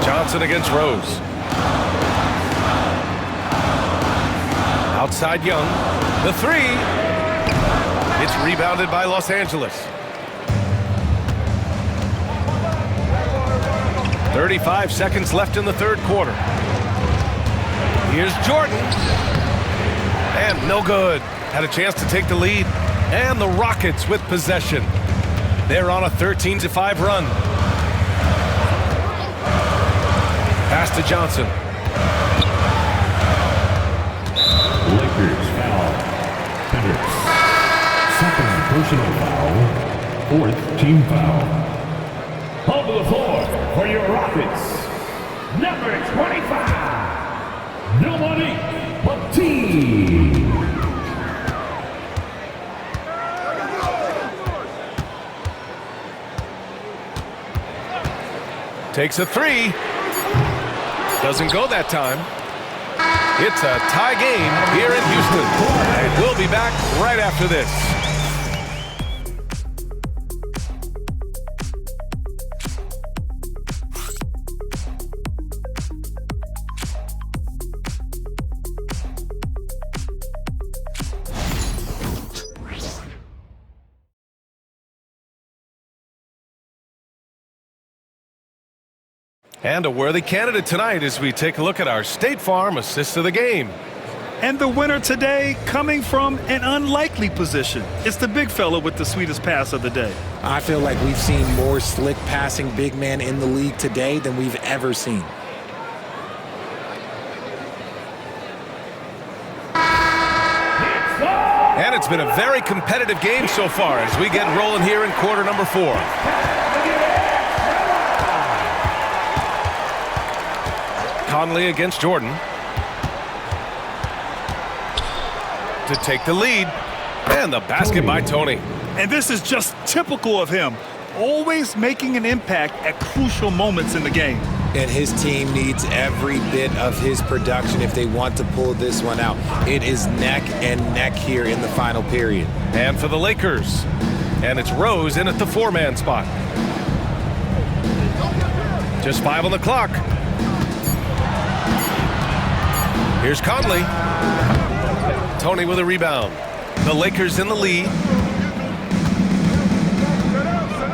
Johnson against Rose. Outside Young. The 3. It's rebounded by Los Angeles. 35 seconds left in the third quarter. Here's Jordan. And no good. Had a chance to take the lead. And the Rockets with possession. They're on a 13-5 run. Pass to Johnson. Lakers foul. Hendricks. Second personal foul. 4th team foul. On the floor for your Rockets, number 25, nobody but T. Takes a 3. Doesn't go that time. It's a tie game here in Houston. And we'll be back right after this. And a worthy candidate tonight as we take a look at our State Farm assist of the game. And the winner today coming from an unlikely position. It's the big fella with the sweetest pass of the day. I feel like we've seen more slick passing big men in the league today than we've ever seen. And it's been a very competitive game so far as we get rolling here in quarter number 4. Conley against Jordan. To take the lead. And the basket by Tony. And this is just typical of him. Always making an impact at crucial moments in the game. And his team needs every bit of his production if they want to pull this one out. It is neck and neck here in the final period. And for the Lakers. And it's Rose in at the 4-man spot. Just 5 on the clock. Here's Conley. Tony with a rebound. The Lakers in the lead.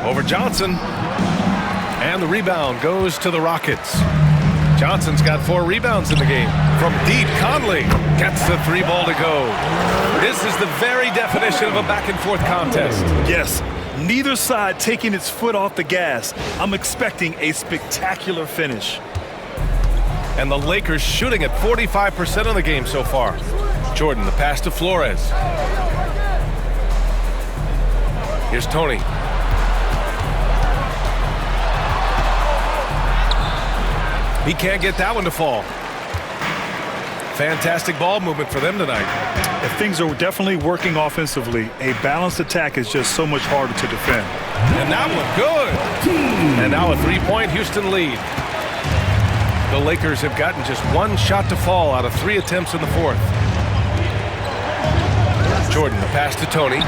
Over Johnson. And the rebound goes to the Rockets. Johnson's got 4 rebounds in the game. From deep, Conley gets the 3 ball to go. This is the very definition of a back-and-forth contest. Yes, neither side taking its foot off the gas. I'm expecting a spectacular finish. And the Lakers shooting at 45% of the game so far. Jordan, the pass to Flores. Here's Tony. He can't get that one to fall. Fantastic ball movement for them tonight. If things are definitely working offensively, a balanced attack is just so much harder to defend. And that one good. And now a 3-point Houston lead. The Lakers have gotten just 1 shot to fall out of 3 attempts in the 4th. Jordan, the pass to Tony.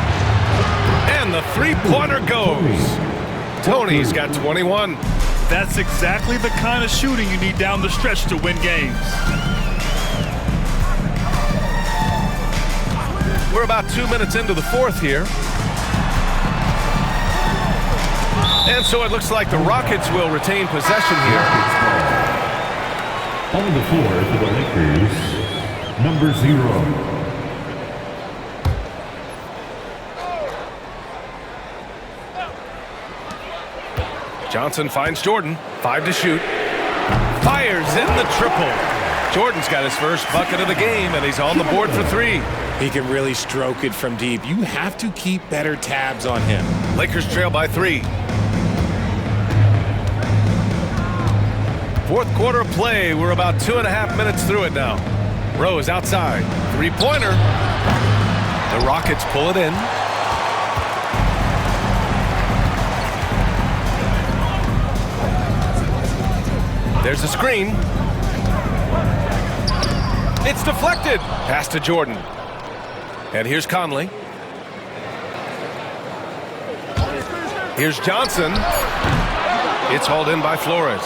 And the three-pointer goes. Tony's got 21. That's exactly the kind of shooting you need down the stretch to win games. We're about 2 minutes into the fourth here. And so it looks like the Rockets will retain possession here. On the floor for the Lakers, number 0. Johnson finds Jordan. 5 to shoot. Fires in the triple. Jordan's got his first bucket of the game, and he's on the board for 3. He can really stroke it from deep. You have to keep better tabs on him. Lakers trail by 3. Fourth quarter of play. We're about 2.5 minutes through it now. Rose outside. Three-pointer. The Rockets pull it in. There's a screen. It's deflected. Pass to Jordan. And here's Conley. Here's Johnson. It's hauled in by Flores.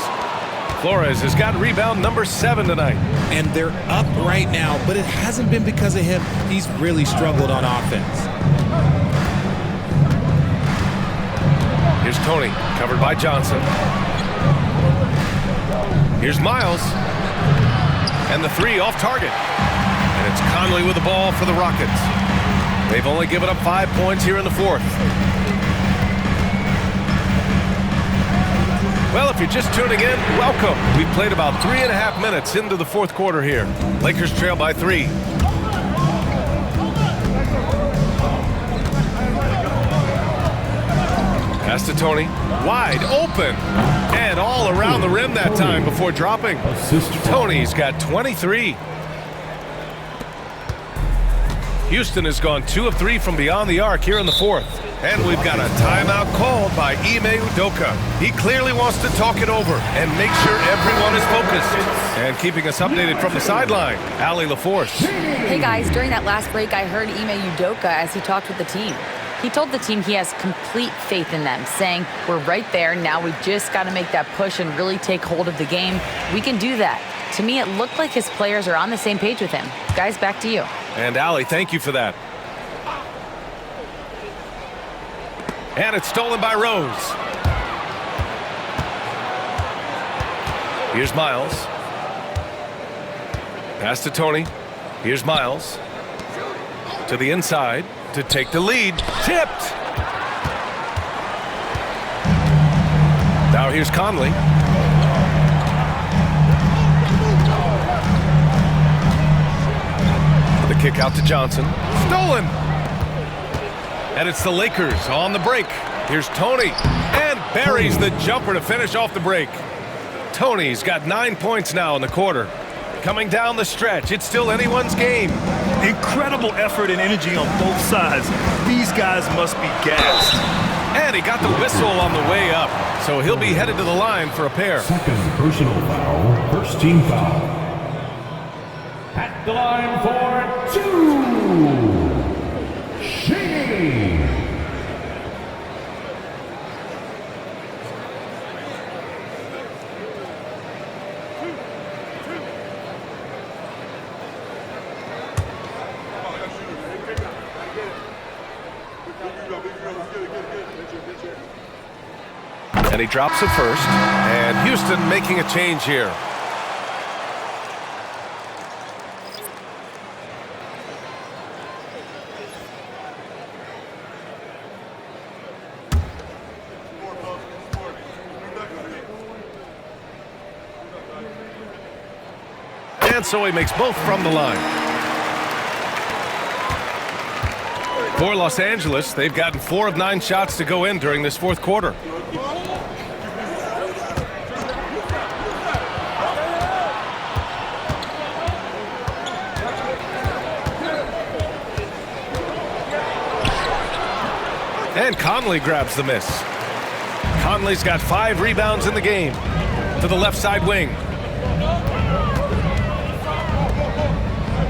Flores has got rebound number 7 tonight. And they're up right now, but it hasn't been because of him. He's really struggled on offense. Here's Tony, covered by Johnson. Here's Miles. And the 3 off target. And it's Conley with the ball for the Rockets. They've only given up 5 points here in the fourth. Well, if you're just tuning in, welcome. We've played about 3.5 minutes into the fourth quarter here. Lakers trail by 3. Pass to Tony. Wide open. And all around the rim that time before dropping. Tony's got 23. Houston has gone 2 of 3 from beyond the arc here in the fourth. And we've got a timeout called by Ime Udoka. He clearly wants to talk it over and make sure everyone is focused. And keeping us updated from the sideline, Allie LaForce. Hey guys, during that last break, I heard Ime Udoka as he talked with the team. He told the team he has complete faith in them, saying, we're right there, now we just got to make that push and really take hold of the game. We can do that. To me, it looked like his players are on the same page with him. Guys, back to you. And Allie, thank you for that. And it's stolen by Rose. Here's Miles. Pass to Tony. Here's Miles. To the inside to take the lead. Tipped. Now here's Conley. The kick out to Johnson. Stolen. And it's the Lakers on the break. Here's Tony. And buries the jumper to finish off the break. Tony's got 9 points now in the quarter. Coming down the stretch, it's still anyone's game. Incredible effort and energy on both sides. These guys must be gassed. And he got the whistle on the way up, so he'll be headed to the line for a pair. Second personal foul, first team foul. At the line for 2. Shea. And he drops it first. And Houston making a change here. And so he makes both from the line. For Los Angeles, they've gotten 4 of 9 shots to go in during this fourth quarter. And Conley grabs the miss. Conley's got 5 rebounds in the game. To the left side wing.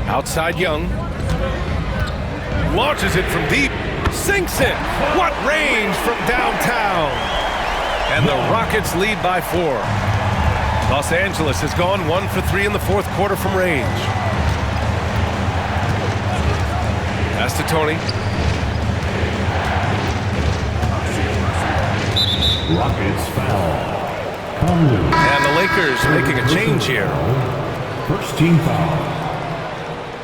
Outside Young. Launches it from deep. Sinks it. What range from downtown. And the Rockets lead by 4. Los Angeles has gone 1 for 3 in the fourth quarter from range. Pass to Tony. Rockets foul. Conley. And the Lakers making a change here. First team foul.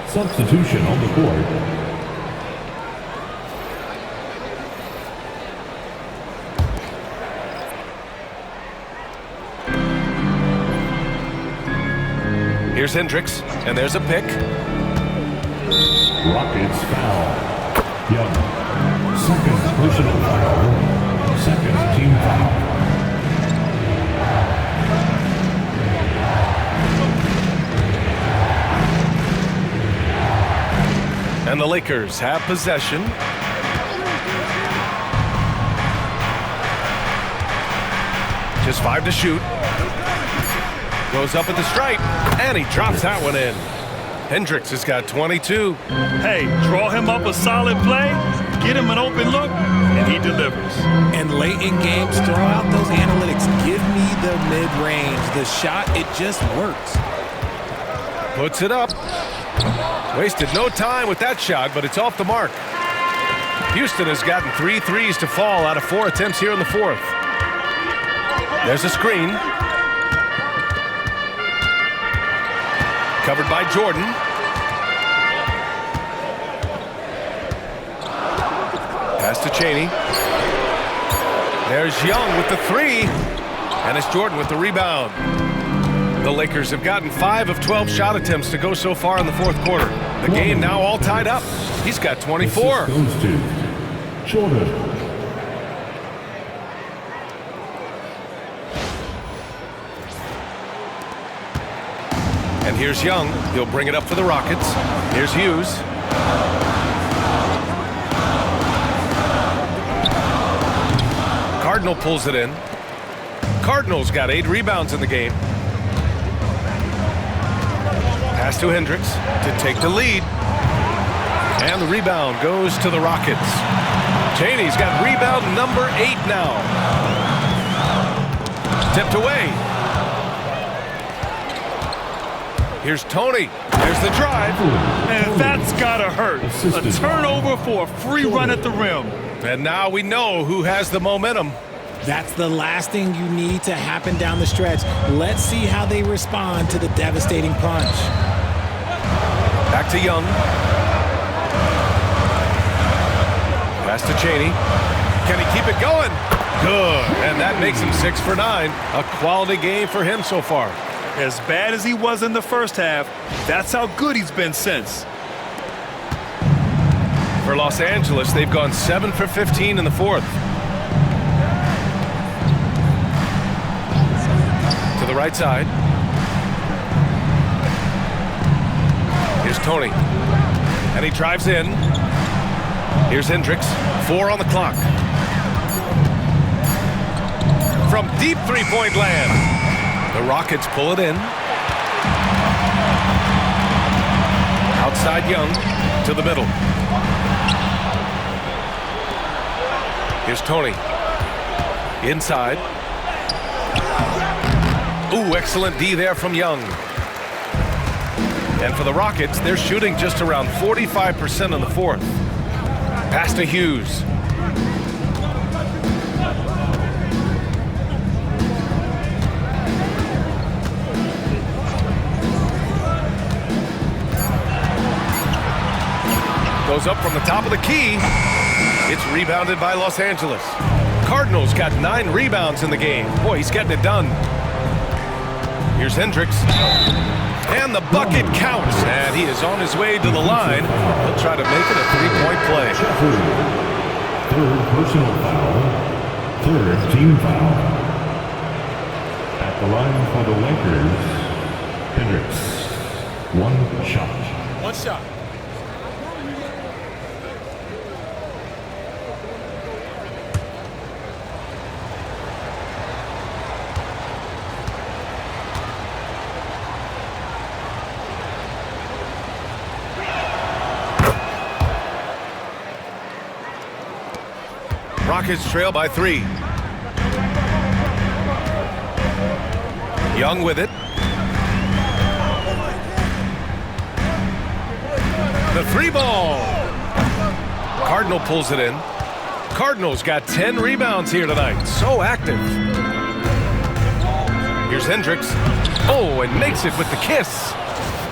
Substitution on the court. Here's Hendricks, and there's a pick. Rockets foul. Young. Second personal foul. Second team foul. And the Lakers have possession. Just 5 to shoot. Goes up at the stripe, and he drops that one in. Hendricks has got 22. Hey, draw him up a solid play, get him an open look, and he delivers. And late in games, throw out those analytics. Give me the mid-range. The shot, it just works. Puts it up. Wasted no time with that shot, but it's off the mark. Houston has gotten 3 threes to fall out of 4 attempts here in the fourth. There's a screen. Covered by Jordan. Pass to Chaney. There's Young with the 3. And it's Jordan with the rebound. The Lakers have gotten 5 of 12 shot attempts to go so far in the fourth quarter. The game now all tied up. He's got 24. Goes to Jordan. And here's Young. He'll bring it up for the Rockets. Here's Hughes. Cardinal pulls it in. Cardinals got 8 rebounds in the game. Pass to Hendricks to take the lead. And the rebound goes to the Rockets. Chaney's got rebound number 8 now. Tipped away. Here's Tony. There's the drive. And that's gotta hurt. A turnover for a free run at the rim. And now we know who has the momentum. That's the last thing you need to happen down the stretch. Let's see how they respond to the devastating punch. Back to Young. Pass to Chaney. Can he keep it going? Good. And that makes him 6 for 9. A quality game for him so far. As bad as he was in the first half, that's how good he's been since. For Los Angeles, they've gone 7 for 15 in the fourth. To the right side. Here's Tony. And he drives in. Here's Hendricks. 4 on the clock. From deep three-point land. The Rockets pull it in. Outside Young to the middle. Here's Tony. Inside. Ooh, excellent D there from Young. And for the Rockets, they're shooting just around 45% in the fourth. Pass to Hughes. Goes up from the top of the key. It's rebounded by Los Angeles. Cardinals got 9 rebounds in the game. Boy, he's getting it done. Here's Hendricks. And the bucket counts. And he is on his way to the line. He'll try to make it a 3-point play. Third personal foul. Third team foul. At the line for the Lakers, Hendricks. 1 shot. 1 shot. Rockets trail by 3. Young with it. The 3 ball. Cardinal pulls it in. Cardinals got 10 rebounds here tonight. So active. Here's Hendricks. Oh, and makes it with the kiss.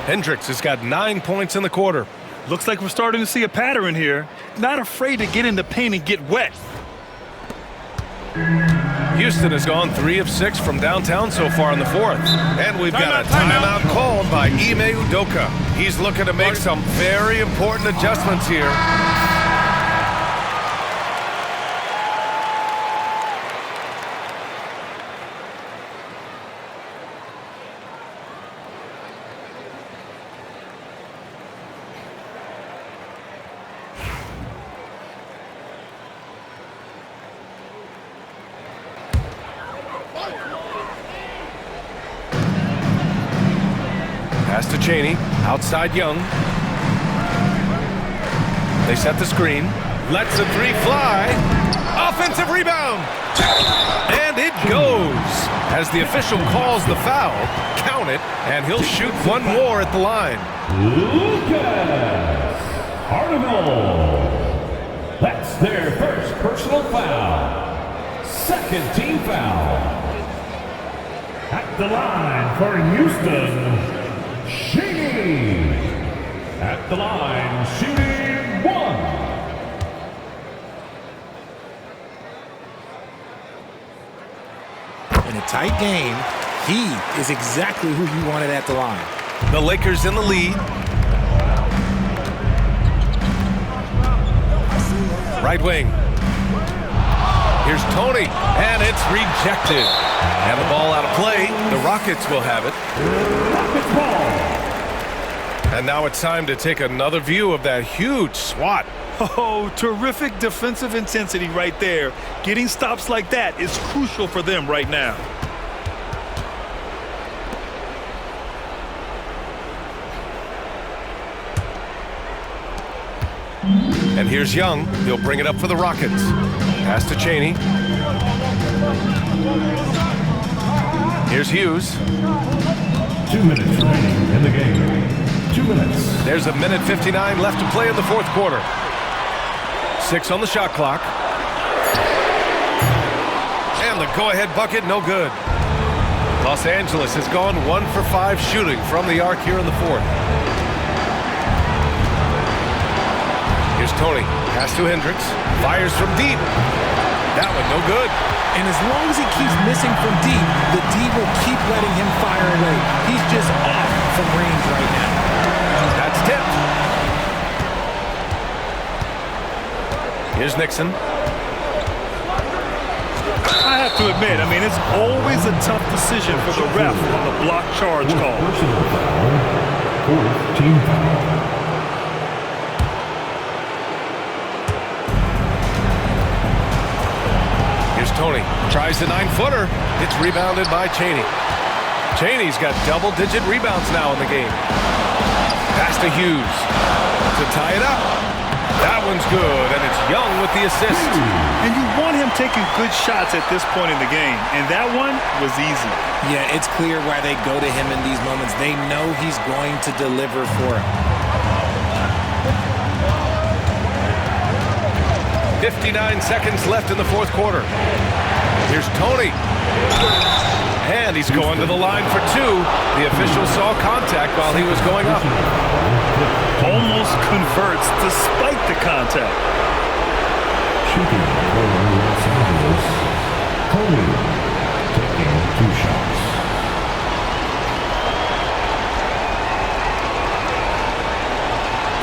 Hendricks has got 9 points in the quarter. Looks like we're starting to see a pattern here. Not afraid to get in the paint and get wet. Houston has gone 3 of 6 from downtown so far in the 4th. And we've got a timeout called by Ime Udoka. He's looking to make some very important adjustments here. Pass to Chaney, outside Young. They set the screen, lets the 3 fly. Offensive rebound, and it goes. As the official calls the foul, count it, and he'll shoot 1 more at the line. Lucas Cardinal. That's their first personal foul. Second team foul. At the line for Houston, Chaney. At the line, shooting 1. In a tight game, he is exactly who you wanted at the line. The Lakers in the lead. Right wing. Here's Tony, and it's rejected. And the ball out of play. The Rockets will have it. Rockets ball. And now it's time to take another view of that huge swat. Oh, terrific defensive intensity right there. Getting stops like that is crucial for them right now. And here's Young. He'll bring it up for the Rockets. Pass to Chaney. Here's Hughes. 2 minutes remaining in the game. 2 minutes. There's 1:59 left to play in the 4th quarter. 6 on the shot clock. And the go-ahead bucket, no good. Los Angeles has gone 1 for 5 shooting from the arc here in the 4th. Here's Tony. Pass to Hendricks. Fires from deep. That one no good. And as long as he keeps missing from deep, the D will keep letting him fire away. He's just off from range right now. That's tipped. Here's Nixon. I have to admit, it's always a tough decision for the ref on the block charge call. Personal foul. 4th team foul. Tony tries the 9-footer. It's rebounded by Chaney. Chaney's got double-digit rebounds now in the game. Pass to Hughes to tie it up. That one's good, and it's Young with the assist. And you want him taking good shots at this point in the game, and that one was easy. Yeah, it's clear why they go to him in these moments. They know he's going to deliver for him. 59 seconds left in the 4th quarter. Here's Tony. And he's going to the line for 2. The official saw contact while he was going up. Almost converts despite the contact. Shooting for Los Angeles, Tony taking 2 shots.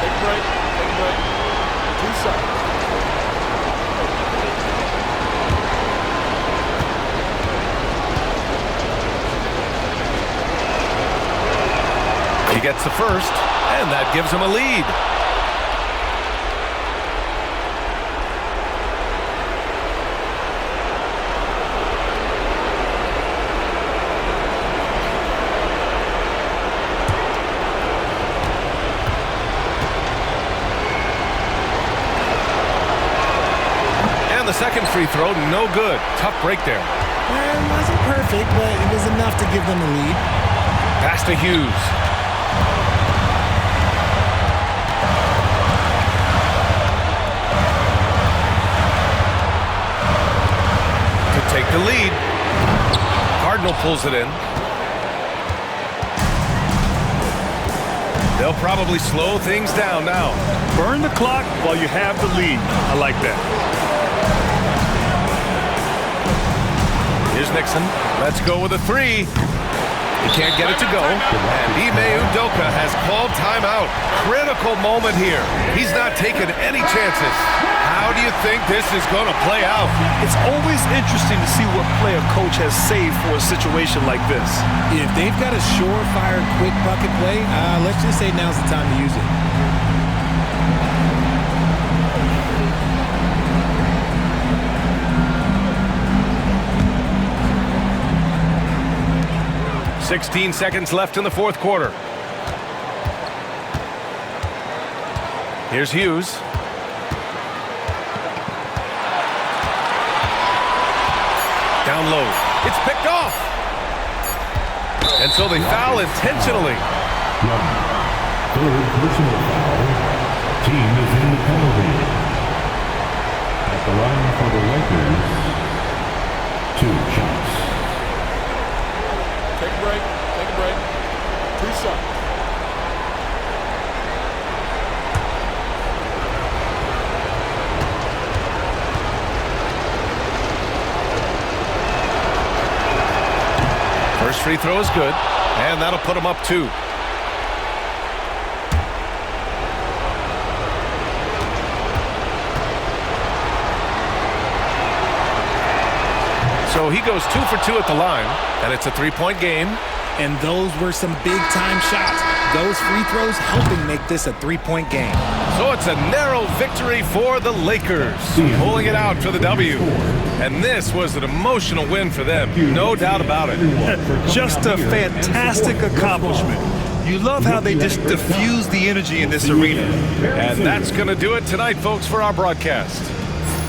Take a break. 2 shots. He gets the first, and that gives him a lead. And the the second free throw, no good. Tough break there. Well, it wasn't perfect, but it was enough to give them the lead. Pass to Hughes. To take the lead. Cardinal pulls it in. They'll probably slow things down now. Burn the clock while you have the lead. I like that. Here's Nixon. Let's go with a three. He can't get it to go. And Ime Udoka has called timeout. Critical moment here. He's not taking any chances. How do you think this is going to play out? It's always interesting to see what play a coach has saved for a situation like this. If they've got a surefire, quick bucket play, let's just say now's the time to use it. "16 seconds left in the fourth quarter. Here's Hughes. Down low. It's picked off. And so they foul intentionally. Third personal foul. Team is in the penalty. At the line for the Lakers, 2 shots. Take a break. Take a break. 2 shots. First free throw is good, and that'll put him up 2. So he goes 2 for 2 at the line, and it's a 3-point game. And those were some big-time shots. Those free throws helping make this a 3-point game. So it's a narrow victory for the Lakers, pulling it out for the W. And this was an emotional win for them, no doubt about it. Just a fantastic accomplishment. You love how they just diffuse the energy in this arena. And that's going to do it tonight, folks, for our broadcast.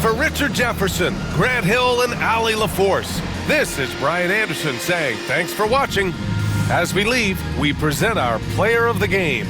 For Richard Jefferson, Grant Hill, and Allie LaForce, this is Brian Anderson saying thanks for watching. As we leave, we present our player of the game.